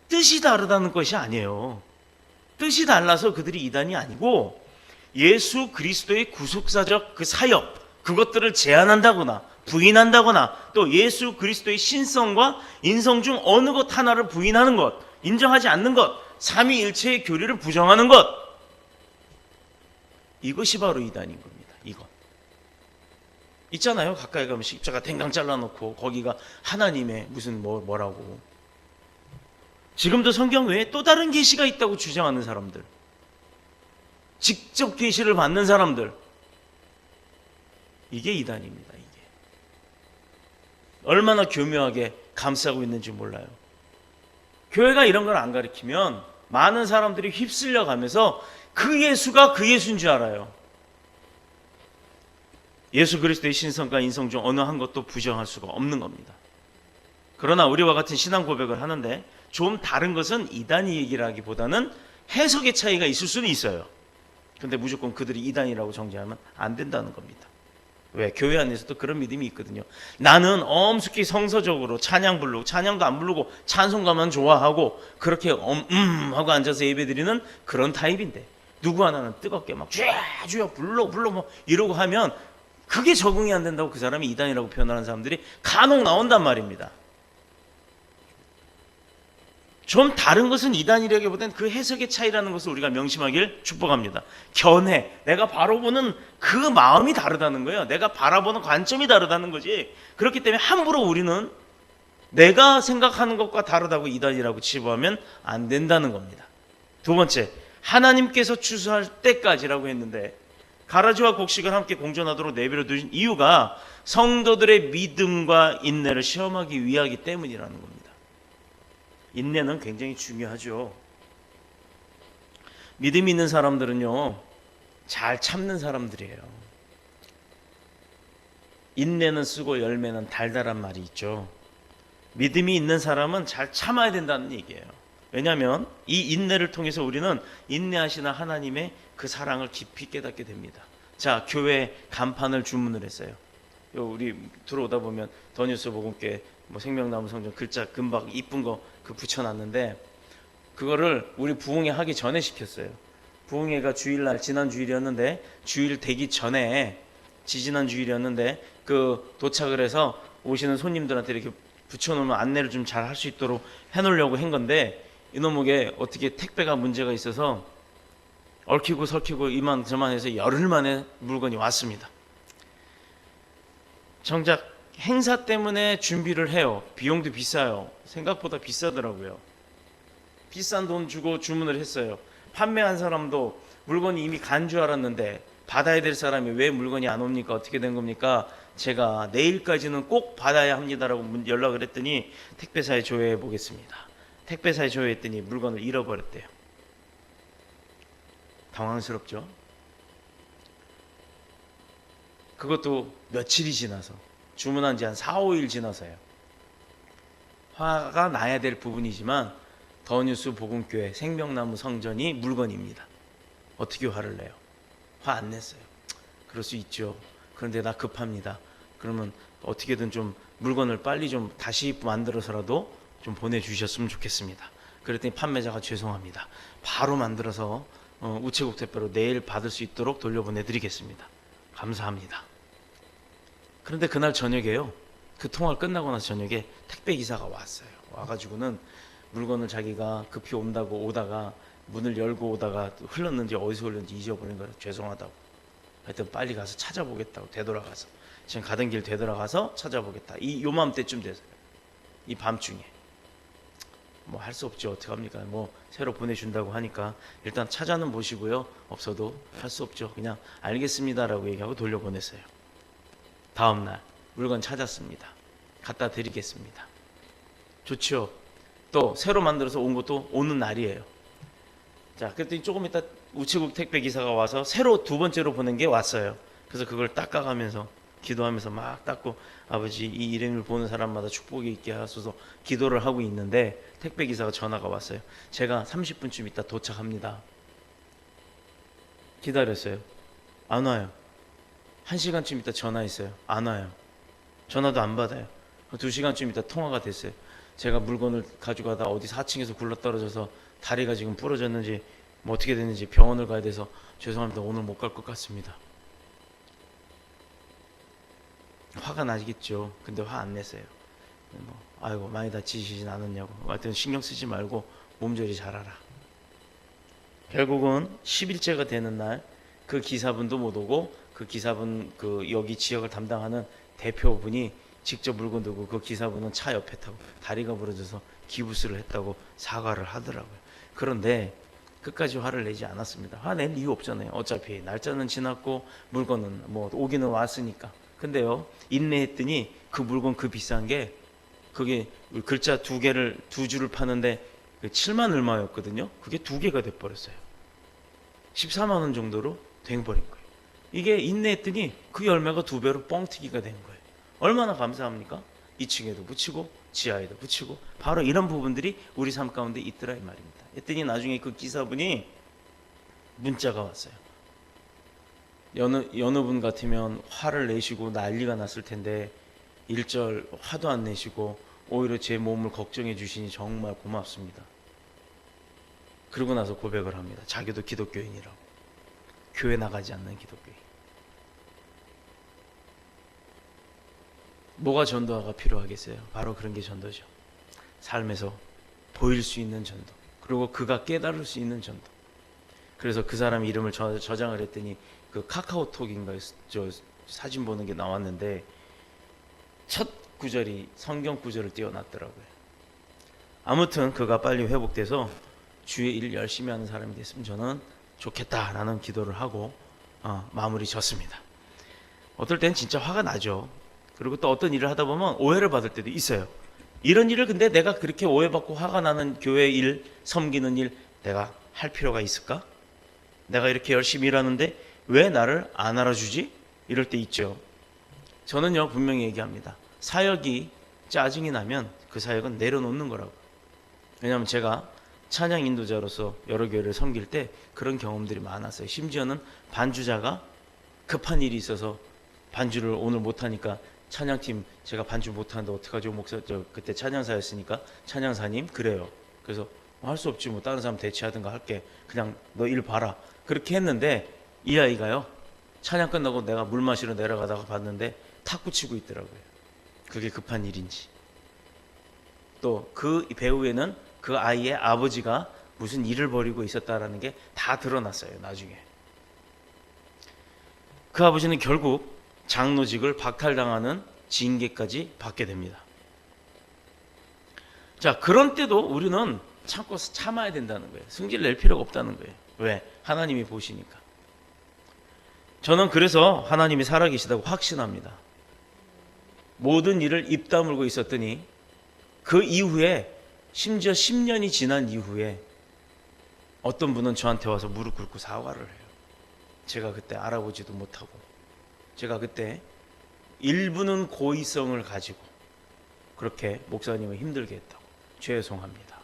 뜻이 다르다는 것이 아니에요. 뜻이 달라서 그들이 이단이 아니고 예수 그리스도의 구속사적 그 사역, 그것들을 제한한다거나 부인한다거나 또 예수 그리스도의 신성과 인성 중 어느 것 하나를 부인하는 것, 인정하지 않는 것, 삼위일체의 교리를 부정하는 것, 이것이 바로 이단인 겁니다. 이것 있잖아요. 가까이 가면 십자가 댕강 잘라놓고 거기가 하나님의 무슨 뭐라고. 지금도 성경 외에 또 다른 계시가 있다고 주장하는 사람들, 직접 계시를 받는 사람들, 이게 이단입니다. 이게 얼마나 교묘하게 감싸고 있는지 몰라요. 교회가 이런 걸 안 가르치면 많은 사람들이 휩쓸려 가면서 그 예수가 그 예수인 줄 알아요. 예수 그리스도의 신성과 인성 중 어느 한 것도 부정할 수가 없는 겁니다. 그러나 우리와 같은 신앙 고백을 하는데 좀 다른 것은 이단이 얘기를 하기보다는 해석의 차이가 있을 수는 있어요. 근데 무조건 그들이 이단이라고 정죄하면 안 된다는 겁니다. 왜? 교회 안에서도 그런 믿음이 있거든요. 나는 엄숙히 성서적으로 찬양 부르고 찬양도 안 부르고 찬송가만 좋아하고 그렇게 하고 앉아서 예배드리는 그런 타입인데 누구 하나는 뜨겁게 막 주여 불러 뭐 이러고 하면 그게 적응이 안 된다고 그 사람이 이단이라고 표현하는 사람들이 간혹 나온단 말입니다. 좀 다른 것은 이단이라기보다는 그 해석의 차이라는 것을 우리가 명심하길 축복합니다. 견해, 내가 바로 보는 그 마음이 다르다는 거예요. 내가 바라보는 관점이 다르다는 거지. 그렇기 때문에 함부로 우리는 내가 생각하는 것과 다르다고 이단이라고 치부하면 안 된다는 겁니다. 두 번째, 하나님께서 추수할 때까지라고 했는데 가라지와 곡식을 함께 공존하도록 내버려 두신 이유가 성도들의 믿음과 인내를 시험하기 위하기 때문이라는 겁니다. 인내는 굉장히 중요하죠. 믿음이 있는 사람들은요, 잘 참는 사람들이에요. 인내는 쓰고 열매는 달달한 말이 있죠. 믿음이 있는 사람은 잘 참아야 된다는 얘기예요. 왜냐하면 이 인내를 통해서 우리는 인내하시는 하나님의 그 사랑을 깊이 깨닫게 됩니다. 자, 교회 간판을 주문을 했어요. 우리 들어오다 보면 더뉴스 복음교회 생명나무 성전 글자 금박 이쁜 거 그 붙여놨는데 그거를 우리 부흥회 하기 전에 시켰어요. 부흥회가 주일날 지난 주일이었는데 주일 되기 전에 지지난 주일이었는데 그 도착을 해서 오시는 손님들한테 이렇게 붙여놓으면 안내를 좀 잘 할 수 있도록 해놓으려고 한 건데 이놈에게 어떻게 택배가 문제가 있어서 얽히고 설키고 이만저만 해서 열흘 만에 물건이 왔습니다. 정작 행사 때문에 준비를 해요. 비용도 비싸요. 생각보다 비싸더라고요. 비싼 돈 주고 주문을 했어요. 판매한 사람도 물건이 이미 간 줄 알았는데 받아야 될 사람이 왜 물건이 안 옵니까? 어떻게 된 겁니까? 제가 내일까지는 꼭 받아야 합니다라고 연락을 했더니 택배사에 조회해 보겠습니다. 택배사에 조회했더니 물건을 잃어버렸대요. 당황스럽죠? 그것도 며칠이 지나서, 주문한 지 한 4, 5일 지나서요. 화가 나야 될 부분이지만 더뉴스 복음교회 생명나무 성전이 물건입니다. 어떻게 화를 내요? 화 안 냈어요. 그럴 수 있죠. 그런데 나 급합니다. 그러면 어떻게든 좀 물건을 빨리 좀 다시 만들어서라도 좀 보내주셨으면 좋겠습니다. 그랬더니 판매자가 죄송합니다. 바로 만들어서 우체국 택배로 내일 받을 수 있도록 돌려보내드리겠습니다. 감사합니다. 그런데 그날 저녁에요. 그 통화가 끝나고 나서 저녁에 택배 기사가 왔어요. 와가지고는 물건을 자기가 급히 온다고 오다가 문을 열고 오다가 흘렀는지 어디서 흘렀는지 잊어버린 거라 죄송하다고. 하여튼 빨리 가서 찾아보겠다고 되돌아가서 지금 가던 길 되돌아가서 찾아보겠다. 요맘때쯤 됐어요. 이 밤중에. 뭐 할 수 없죠. 어떡합니까? 뭐 새로 보내준다고 하니까 일단 찾아는 보시고요. 없어도 할 수 없죠. 그냥 알겠습니다라고 얘기하고 돌려보냈어요. 다음날 물건 찾았습니다. 갖다 드리겠습니다. 좋죠. 또 새로 만들어서 온 것도 오는 날이에요. 자, 그랬더니 조금 있다 우체국 택배 기사가 와서 새로 두 번째로 보낸 게 왔어요. 그래서 그걸 닦아가면서 기도하면서 막 닦고 아버지 이 이름을 보는 사람마다 축복이 있게 하소서 기도를 하고 있는데 택배 기사가 전화가 왔어요. 제가 30분쯤 있다 도착합니다. 기다렸어요. 안 와요. 1시간쯤 있다 전화했어요. 안 와요. 전화도 안 받아요. 2시간쯤 있다 통화가 됐어요. 제가 물건을 가져가다 어디 4층에서 굴러떨어져서 다리가 지금 부러졌는지 뭐 어떻게 됐는지 병원을 가야 돼서 죄송합니다. 오늘 못 갈 것 같습니다. 화가 나겠죠. 근데 화 안 냈어요. 뭐, 아이고 많이 다치시진 않았냐고. 하여튼 신경 쓰지 말고 몸조리 잘하라. 결국은 10일째가 되는 날 그 기사분도 못 오고 그 기사분 그 여기 지역을 담당하는 대표분이 직접 물건 들고 그 기사분은 차 옆에 타고 다리가 부러져서 기부스를 했다고 사과를 하더라고요. 그런데 끝까지 화를 내지 않았습니다. 화낼 이유 없잖아요. 어차피 날짜는 지났고 물건은 뭐 오기는 왔으니까. 근데요 인내했더니 그 물건 그 비싼 게 그게 글자 두 줄을 파는데 7만 얼마였거든요. 그게 2개가 돼버렸어요. 14만 원 정도로 돼버린 거예요. 이게 인내했더니 그 열매가 2배로 뻥튀기가 된 거예요. 얼마나 감사합니까? 2층에도 붙이고 지하에도 붙이고 바로 이런 부분들이 우리 삶 가운데 있더라 이 말입니다. 했더니 나중에 그 기사분이 문자가 왔어요. 여느 분 같으면 화를 내시고 난리가 났을 텐데 일절 화도 안 내시고 오히려 제 몸을 걱정해 주시니 정말 고맙습니다. 그러고 나서 고백을 합니다. 자기도 기독교인이라고. 교회 나가지 않는 기독교인. 뭐가 전도가 필요하겠어요? 바로 그런 게 전도죠. 삶에서 보일 수 있는 전도. 그리고 그가 깨달을 수 있는 전도. 그래서 그 사람 이름을 저장을 했더니 그 카카오톡인가 저 사진 보는 게 나왔는데 첫 구절이 성경 구절을 띄워놨더라고요. 아무튼 그가 빨리 회복돼서 주의 일 열심히 하는 사람이 됐으면 저는 좋겠다라는 기도를 하고 마무리 졌습니다. 어떨 땐 진짜 화가 나죠. 그리고 또 어떤 일을 하다 보면 오해를 받을 때도 있어요. 이런 일을 근데 내가 그렇게 오해받고 화가 나는 교회 일, 섬기는 일 내가 할 필요가 있을까? 내가 이렇게 열심히 일하는데 왜 나를 안 알아주지? 이럴 때 있죠. 저는요 분명히 얘기합니다. 사역이 짜증이 나면 그 사역은 내려놓는 거라고. 왜냐하면 제가 찬양 인도자로서 여러 교회를 섬길 때 그런 경험들이 많았어요. 심지어는 반주자가 급한 일이 있어서 반주를 오늘 못하니까 찬양팀 제가 반주 못하는데 어떡하죠? 목사 그때 찬양사였으니까 찬양사님 그래요. 그래서 할 수 없지 뭐 다른 사람 대체하든가 할게. 그냥 너 일 봐라. 그렇게 했는데 이 아이가요. 찬양 끝나고 내가 물 마시러 내려가다가 봤는데 탁구 치고 있더라고요. 그게 급한 일인지. 또 그 배후에는 그 아이의 아버지가 무슨 일을 벌이고 있었다라는 게 다 드러났어요. 나중에 그 아버지는 결국 장로직을 박탈당하는 징계까지 받게 됩니다. 자, 그런 때도 우리는 참아야 된다는 거예요. 승질 낼 필요가 없다는 거예요. 왜? 하나님이 보시니까. 저는 그래서 하나님이 살아계시다고 확신합니다. 모든 일을 입 다물고 있었더니 그 이후에 심지어 10년이 지난 이후에 어떤 분은 저한테 와서 무릎 꿇고 사과를 해요. 제가 그때 알아보지도 못하고 제가 그때 일부는 고의성을 가지고 그렇게 목사님을 힘들게 했다고 죄송합니다.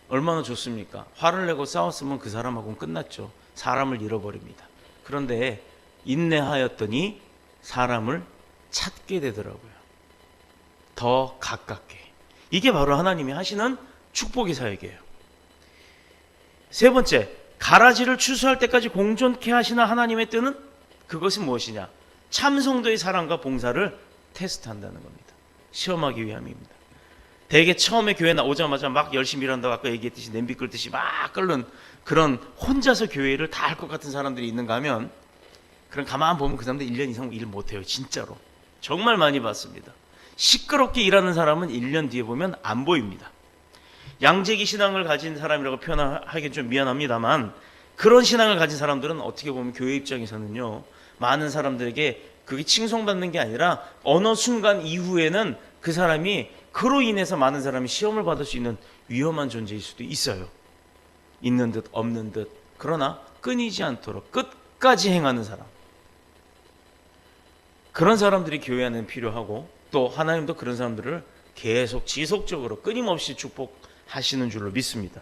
얼마나 좋습니까? 화를 내고 싸웠으면 그 사람하고는 끝났죠. 사람을 잃어버립니다. 그런데 인내하였더니 사람을 찾게 되더라고요. 더 가깝게. 이게 바로 하나님이 하시는 축복의 사역이에요. 세 번째, 가라지를 추수할 때까지 공존케 하시는 하나님의 뜻은 그것은 무엇이냐? 참성도의 사랑과 봉사를 테스트한다는 겁니다. 시험하기 위함입니다. 대개 처음에 교회 나오자마자 막 열심히 일한다고 아까 얘기했듯이 냄비 끓듯이 막 끓는 그런 혼자서 교회를 다 할 것 같은 사람들이 있는가 하면 그럼 가만 보면 그 사람들 1년 이상 일 못해요. 진짜로. 정말 많이 봤습니다. 시끄럽게 일하는 사람은 1년 뒤에 보면 안 보입니다. 양재기 신앙을 가진 사람이라고 표현하기는 좀 미안합니다만 그런 신앙을 가진 사람들은 어떻게 보면 교회 입장에서는요, 많은 사람들에게 그게 칭송받는 게 아니라 어느 순간 이후에는 그 사람이 그로 인해서 많은 사람이 시험을 받을 수 있는 위험한 존재일 수도 있어요. 있는 듯 없는 듯. 그러나 끊이지 않도록 끝까지 행하는 사람, 그런 사람들이 교회 안에 필요하고 또 하나님도 그런 사람들을 계속 지속적으로 끊임없이 축복하시는 줄로 믿습니다.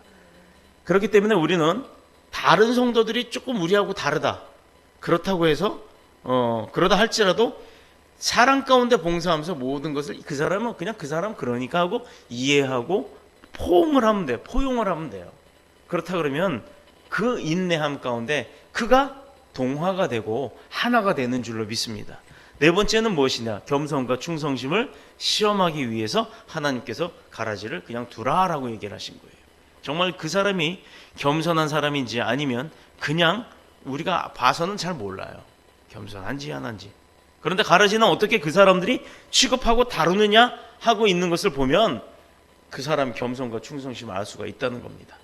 그렇기 때문에 우리는 다른 성도들이 조금 우리하고 다르다, 그렇다고 해서 그러다 할지라도 사랑 가운데 봉사하면서 모든 것을 그 사람은 그냥 그 사람 그러니까 하고 이해하고 포용을 하면 돼요. 포용을 하면 돼요. 그렇다 그러면 그 인내함 가운데 그가 동화가 되고 하나가 되는 줄로 믿습니다. 네 번째는 무엇이냐? 겸손과 충성심을 시험하기 위해서 하나님께서 가라지를 그냥 두라라고 얘기를 하신 거예요. 정말 그 사람이 겸손한 사람인지 아니면 그냥 우리가 봐서는 잘 몰라요. 겸손한지 안 한지. 그런데 가라지는 어떻게 그 사람들이 취급하고 다루느냐 하고 있는 것을 보면 그 사람 겸손과 충성심을 알 수가 있다는 겁니다.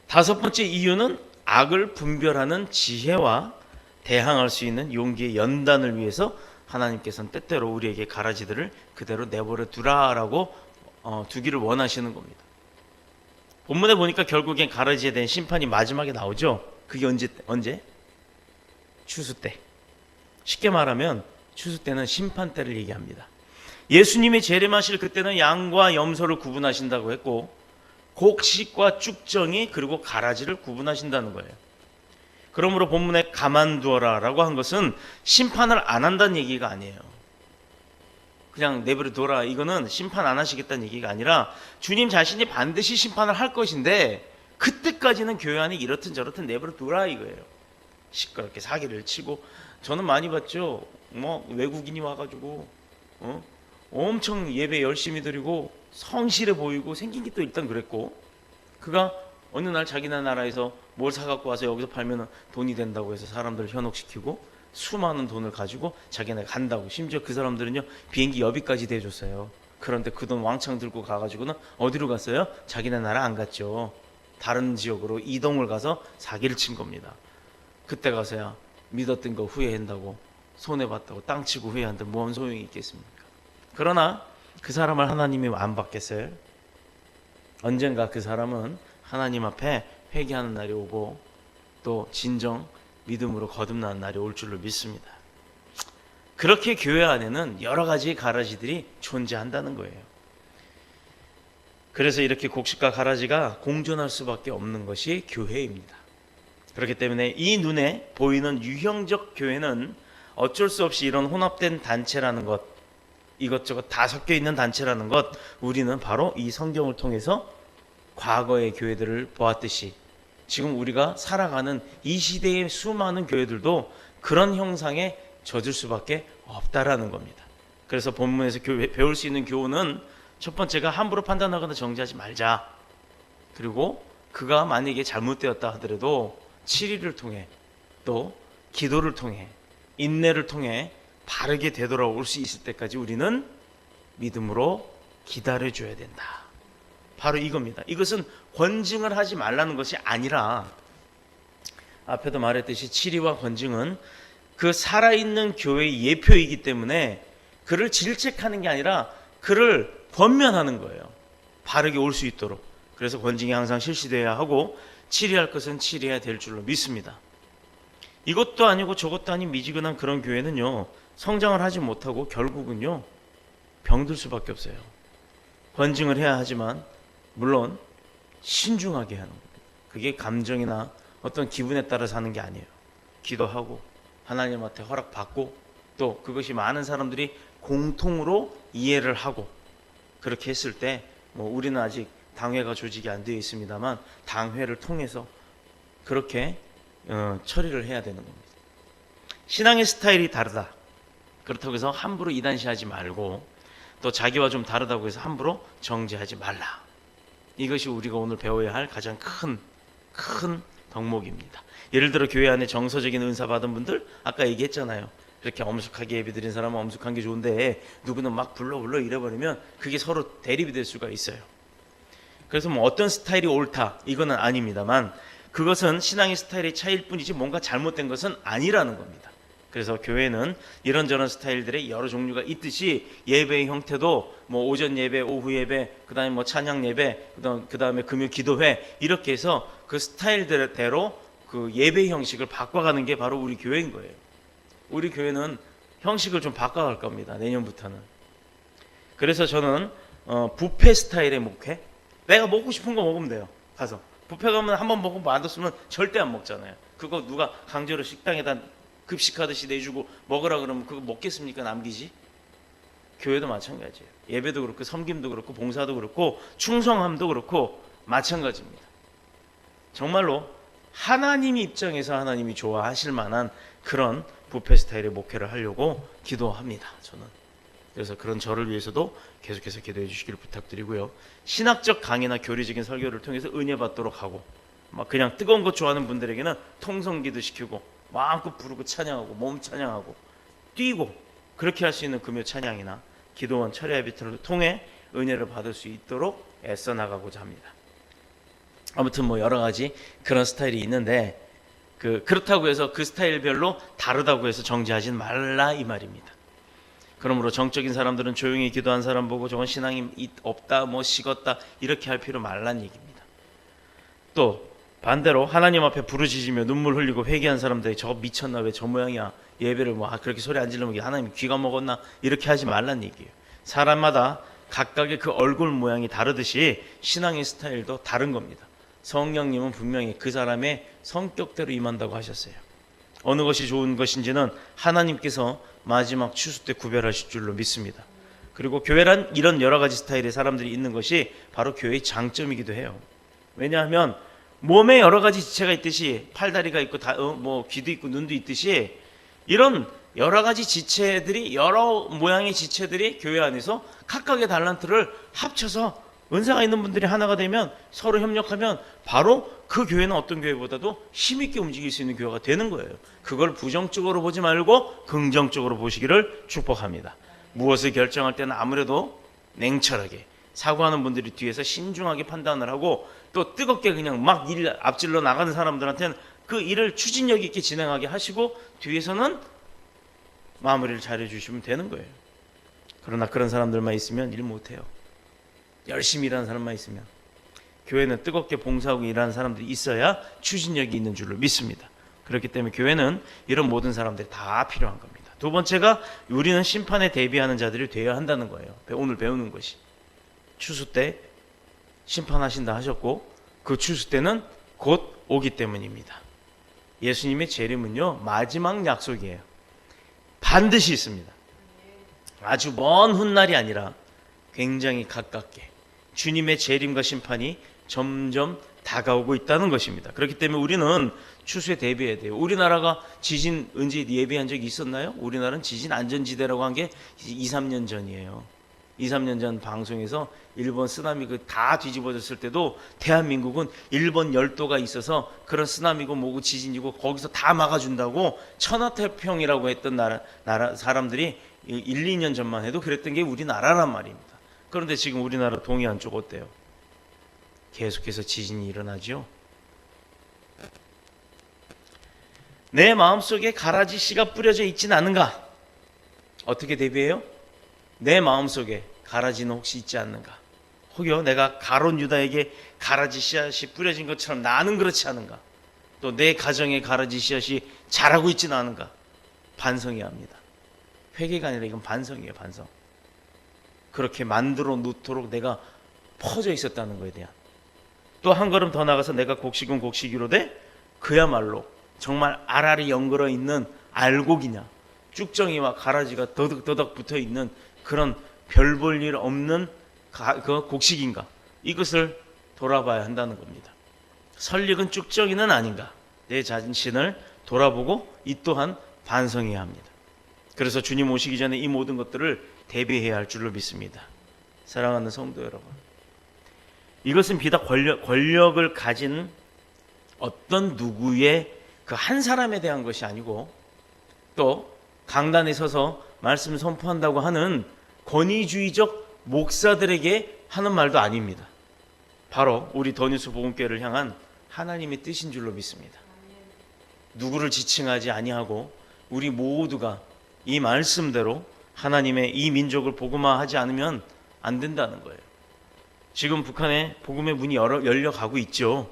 다섯 번째 이유는 악을 분별하는 지혜와 대항할 수 있는 용기의 연단을 위해서 하나님께서는 때때로 우리에게 가라지들을 그대로 내버려 두라라고 두기를 원하시는 겁니다. 본문에 보니까 결국엔 가라지에 대한 심판이 마지막에 나오죠. 그게 언제? 추수 때. 쉽게 말하면 추수 때는 심판 때를 얘기합니다. 예수님이 재림하실 그때는 양과 염소를 구분하신다고 했고 곡식과 쭉정이 그리고 가라지를 구분하신다는 거예요. 그러므로 본문에 가만두어라 라고 한 것은 심판을 안 한다는 얘기가 아니에요. 그냥 내버려 둬라, 이거는 심판 안 하시겠다는 얘기가 아니라 주님 자신이 반드시 심판을 할 것인데 그때까지는 교회 안에 이렇든 저렇든 내버려 둬라 이거예요. 시끄럽게 사기를 치고, 저는 많이 봤죠. 외국인이 와가지고 엄청 예배 열심히 드리고 성실해 보이고 생긴 게 또 일단 그랬고, 그가 어느 날 자기네 나라에서 뭘 사갖고 와서 여기서 팔면 돈이 된다고 해서 사람들을 현혹시키고 수많은 돈을 가지고 자기네 간다고. 심지어 그 사람들은요 비행기 여비까지 대줬어요. 그런데 그 돈 왕창 들고 가가지고는 어디로 갔어요? 자기네 나라 안 갔죠. 다른 지역으로 이동을 가서 사기를 친 겁니다. 그때 가서야 믿었던 거 후회한다고, 손해봤다고 땅치고 후회한다, 뭔 소용이 있겠습니까? 그러나 그 사람을 하나님이 안 받겠어요? 언젠가 그 사람은 하나님 앞에 회개하는 날이 오고 또 진정 믿음으로 거듭나는 날이 올 줄로 믿습니다. 그렇게 교회 안에는 여러 가지 가라지들이 존재한다는 거예요. 그래서 이렇게 곡식과 가라지가 공존할 수밖에 없는 것이 교회입니다. 그렇기 때문에 이 눈에 보이는 유형적 교회는 어쩔 수 없이 이런 혼합된 단체라는 것, 이것저것 다 섞여 있는 단체라는 것, 우리는 바로 이 성경을 통해서 과거의 교회들을 보았듯이 지금 우리가 살아가는 이 시대의 수많은 교회들도 그런 형상에 젖을 수밖에 없다라는 겁니다. 그래서 본문에서 배울 수 있는 교훈은 첫 번째가 함부로 판단하거나 정죄하지 말자. 그리고 그가 만약에 잘못되었다 하더라도 7일을 통해 또 기도를 통해 인내를 통해 바르게 되돌아올 수 있을 때까지 우리는 믿음으로 기다려줘야 된다. 바로 이겁니다. 이것은 권징을 하지 말라는 것이 아니라 앞에도 말했듯이 치리와 권징은 그 살아있는 교회의 예표이기 때문에 그를 질책하는 게 아니라 그를 권면하는 거예요. 바르게 올 수 있도록. 그래서 권징이 항상 실시되어야 하고 치리할 것은 치리해야 될 줄로 믿습니다. 이것도 아니고 저것도 아닌 미지근한 그런 교회는요, 성장을 하지 못하고 결국은요 병들 수밖에 없어요. 권징을 해야 하지만 물론 신중하게 하는 겁니다. 그게 감정이나 어떤 기분에 따라 사는 게 아니에요. 기도하고 하나님한테 허락받고 또 그것이 많은 사람들이 공통으로 이해를 하고 그렇게 했을 때 뭐 우리는 아직 당회가 조직이 안 되어 있습니다만 당회를 통해서 그렇게 처리를 해야 되는 겁니다. 신앙의 스타일이 다르다. 그렇다고 해서 함부로 이단시하지 말고 또 자기와 좀 다르다고 해서 함부로 정죄하지 말라. 이것이 우리가 오늘 배워야 할 가장 큰 덕목입니다. 예를 들어 교회 안에 정서적인 은사 받은 분들 아까 얘기했잖아요. 그렇게 엄숙하게 예배드린 사람은 엄숙한 게 좋은데 누구는 막 불러 이래버리면 그게 서로 대립이 될 수가 있어요. 그래서 뭐 어떤 스타일이 옳다 이거는 아닙니다만 그것은 신앙의 스타일의 차이일 뿐이지 뭔가 잘못된 것은 아니라는 겁니다. 그래서 교회는 이런저런 스타일들의 여러 종류가 있듯이 예배의 형태도 뭐 오전 예배, 오후 예배, 그다음에 뭐 찬양 예배, 그다음에 금요 기도회 이렇게 해서 그 스타일대로 그 예배 형식을 바꿔가는 게 바로 우리 교회인 거예요. 우리 교회는 형식을 좀 바꿔갈 겁니다. 내년부터는. 그래서 저는 뷔페 스타일의 목회. 내가 먹고 싶은 거 먹으면 돼요. 가서 뷔페 가면 한번 먹고 맛없으면 절대 안 먹잖아요. 그거 누가 강제로 식당에다 급식하듯이 내주고 먹으라 그러면 그거 먹겠습니까? 남기지? 교회도 마찬가지예요. 예배도 그렇고 섬김도 그렇고 봉사도 그렇고 충성함도 그렇고 마찬가지입니다. 정말로 하나님 입장에서 하나님이 좋아하실 만한 그런 뷔페 스타일의 목회를 하려고 기도합니다. 저는. 그래서 그런 저를 위해서도 계속해서 기도해 주시기를 부탁드리고요. 신학적 강의나 교리적인 설교를 통해서 은혜 받도록 하고 막 그냥 뜨거운 것 좋아하는 분들에게는 통성기도 시키고 마음껏 부르고 찬양하고 몸 찬양하고 뛰고 그렇게 할 수 있는 금요 찬양이나 기도원 철야 예배를 통해 은혜를 받을 수 있도록 애써 나가고자 합니다. 아무튼 뭐 여러 가지 그런 스타일이 있는데 그렇다고 해서 그 스타일별로 다르다고 해서 정죄하지 말라 이 말입니다. 그러므로 정적인 사람들은 조용히 기도한 사람 보고 저건 신앙이 없다 뭐 식었다 이렇게 할 필요 말란 얘기입니다. 또 반대로 하나님 앞에 부르짖으며 눈물 흘리고 회개한 사람들이 저거 미쳤나 왜 저 모양이야 예배를 뭐 그렇게 소리 안 지르면 하나님 귀가 먹었나 이렇게 하지 말란 얘기예요. 사람마다 각각의 그 얼굴 모양이 다르듯이 신앙의 스타일도 다른 겁니다. 성령님은 분명히 그 사람의 성격대로 임한다고 하셨어요. 어느 것이 좋은 것인지는 하나님께서 마지막 추수 때 구별하실 줄로 믿습니다. 그리고 교회란 이런 여러 가지 스타일의 사람들이 있는 것이 바로 교회의 장점이기도 해요. 왜냐하면 몸에 여러 가지 지체가 있듯이 팔다리가 있고 뭐 귀도 있고 눈도 있듯이 이런 여러 가지 지체들이 여러 모양의 지체들이 교회 안에서 각각의 달란트를 합쳐서 은사가 있는 분들이 하나가 되면 서로 협력하면 바로 그 교회는 어떤 교회보다도 힘있게 움직일 수 있는 교회가 되는 거예요. 그걸 부정적으로 보지 말고 긍정적으로 보시기를 축복합니다. 무엇을 결정할 때는 아무래도 냉철하게 사고하는 분들이 뒤에서 신중하게 판단을 하고 또 뜨겁게 그냥 막 일 앞질러 나가는 사람들한테는 그 일을 추진력 있게 진행하게 하시고 뒤에서는 마무리를 잘해 주시면 되는 거예요. 그러나 그런 사람들만 있으면 일 못해요. 열심히 일하는 사람만 있으면. 교회는 뜨겁게 봉사하고 일하는 사람들이 있어야 추진력이 있는 줄로 믿습니다. 그렇기 때문에 교회는 이런 모든 사람들이 다 필요한 겁니다. 두 번째가 우리는 심판에 대비하는 자들이 되어야 한다는 거예요. 오늘 배우는 것이. 추수 때 심판하신다 하셨고 그 추수 때는 곧 오기 때문입니다. 예수님의 재림은요 마지막 약속이에요. 반드시 있습니다. 아주 먼 훗날이 아니라 굉장히 가깝게 주님의 재림과 심판이 점점 다가오고 있다는 것입니다. 그렇기 때문에 우리는 추수에 대비해야 돼요. 우리나라가 지진 언제 예비한 적이 있었나요? 우리나라는 지진 안전지대라고 한 게 2, 3년 전이에요. 2, 3년 전 방송에서 일본 쓰나미 다 뒤집어졌을 때도 대한민국은 일본 열도가 있어서 그런 쓰나미고 뭐고 지진이고 거기서 다 막아준다고 천하태평이라고 했던 나라 사람들이 1, 2년 전만 해도 그랬던 게 우리나라란 말입니다. 그런데 지금 우리나라 동해안 쪽 어때요? 계속해서 지진이 일어나죠. 내 마음속에 가라지 씨가 뿌려져 있지는 않은가? 어떻게 대비해요? 내 마음속에 가라지는 혹시 있지 않는가? 혹여 내가 가론 유다에게 가라지 씨앗이 뿌려진 것처럼 나는 그렇지 않은가? 또 내 가정에 가라지 씨앗이 자라고 있지는 않은가? 반성해야 합니다. 회개가 아니라 이건 반성이에요. 반성. 그렇게 만들어 놓도록 내가 퍼져 있었다는 것에 대한, 또 한 걸음 더 나가서 내가 곡식은 곡식이로되 그야말로 정말 알알이 연결어 있는 알곡이냐, 쭉정이와 가라지가 더덕더덕 붙어 있는 그런 별 볼 일 없는 그 곡식인가, 이것을 돌아봐야 한다는 겁니다. 설익은 쭉정이는 아닌가, 내 자신을 돌아보고 이 또한 반성해야 합니다. 그래서 주님 오시기 전에 이 모든 것들을 대비해야 할 줄로 믿습니다. 사랑하는 성도 여러분, 이것은 비단 권력을 가진 어떤 누구의 그 한 사람에 대한 것이 아니고, 또 강단에 서서 말씀 선포한다고 하는 권위주의적 목사들에게 하는 말도 아닙니다. 바로 우리 더뉴스 복음교회를 향한 하나님의 뜻인 줄로 믿습니다. 누구를 지칭하지 아니하고 우리 모두가 이 말씀대로 하나님의 이 민족을 복음화하지 않으면 안 된다는 거예요. 지금 북한에 복음의 문이 열려가고 있죠.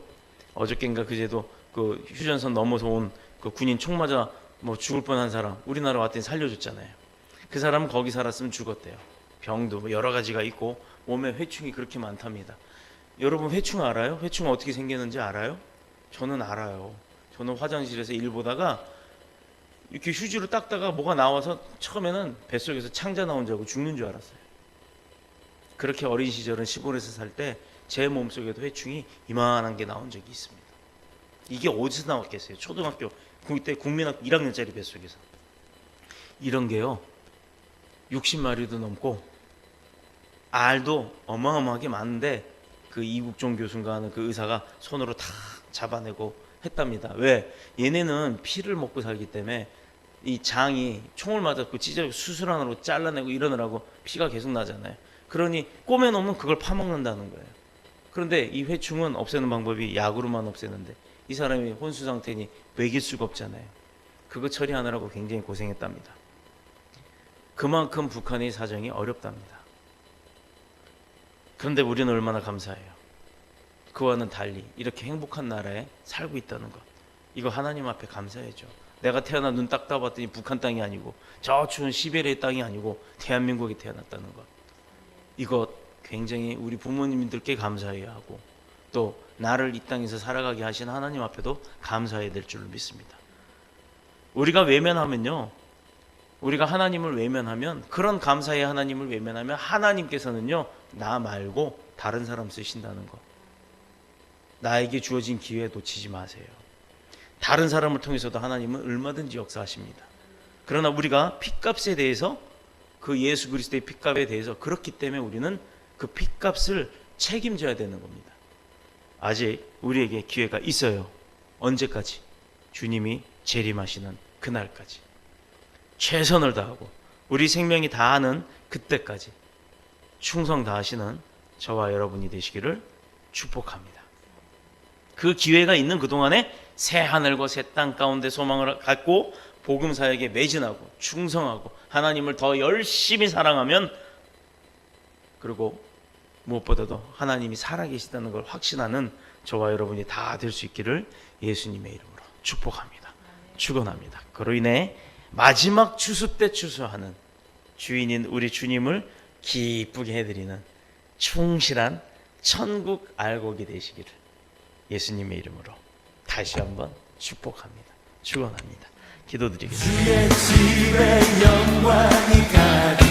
어저께인가 그제도 그 휴전선 넘어서 온 그 군인 총 맞아 죽을 뻔한 사람, 우리나라 왔더니 살려줬잖아요. 그 사람은 거기 살았으면 죽었대요. 병도 여러 가지가 있고 몸에 회충이 그렇게 많답니다. 여러분 회충 알아요? 회충 어떻게 생기는지 알아요? 저는 알아요. 저는 화장실에서 일 보다가 이렇게 휴지로 닦다가 뭐가 나와서 처음에는 뱃속에서 창자 나온 줄 알고 죽는 줄 알았어요. 그렇게 어린 시절은 시골에서 살 때 제 몸속에도 회충이 이만한 게 나온 적이 있습니다. 이게 어디서 나왔겠어요? 초등학교 그때 국민학교 1학년짜리 뱃속에서. 이런 게요 60마리도 넘고 알도 어마어마하게 많은데, 그 이국종 교수인가 하는 그 의사가 손으로 다 잡아내고 했답니다. 왜? 얘네는 피를 먹고 살기 때문에 이 장이 총을 맞았고 찢어지고 수술하느라고 잘라내고 이러느라고 피가 계속 나잖아요. 그러니 꼬매놓으면 그걸 파먹는다는 거예요. 그런데 이 회충은 없애는 방법이 약으로만 없애는데 이 사람이 혼수 상태니 먹일 수가 없잖아요. 그거 처리하느라고 굉장히 고생했답니다. 그만큼 북한의 사정이 어렵답니다. 그런데 우리는 얼마나 감사해요. 그와는 달리 이렇게 행복한 나라에 살고 있다는 것, 이거 하나님 앞에 감사해야죠. 내가 태어나 눈 딱 떠봤더니 북한 땅이 아니고 저 추운 시베리아 땅이 아니고 대한민국에 태어났다는 것, 이것 굉장히 우리 부모님들께 감사해야 하고, 또 나를 이 땅에서 살아가게 하신 하나님 앞에도 감사해야 될 줄로 믿습니다. 우리가 외면하면요, 우리가 하나님을 외면하면, 그런 감사의 하나님을 외면하면 하나님께서는요 나 말고 다른 사람 쓰신다는 것, 나에게 주어진 기회 놓치지 마세요. 다른 사람을 통해서도 하나님은 얼마든지 역사하십니다. 그러나 우리가 핏값에 대해서, 그 예수 그리스도의 핏값에 대해서, 그렇기 때문에 우리는 그 핏값을 책임져야 되는 겁니다. 아직 우리에게 기회가 있어요. 언제까지? 주님이 재림하시는 그날까지 최선을 다하고 우리 생명이 다하는 그때까지 충성 다하시는 저와 여러분이 되시기를 축복합니다. 그 기회가 있는 그동안에 새 하늘과 새 땅 가운데 소망을 갖고 복음 사역에 매진하고 충성하고 하나님을 더 열심히 사랑하면, 그리고 무엇보다도 하나님이 살아계시다는 걸 확신하는 저와 여러분이 다 될 수 있기를 예수님의 이름으로 축복합니다. 축원합니다. 그로 인해 마지막 추수 때 추수하는 주인인 우리 주님을 기쁘게 해드리는 충실한 천국 알곡이 되시기를 예수님의 이름으로 다시 한번 축복합니다. 축원합니다. 기도드리겠습니다. 주의 집에 영광이 가득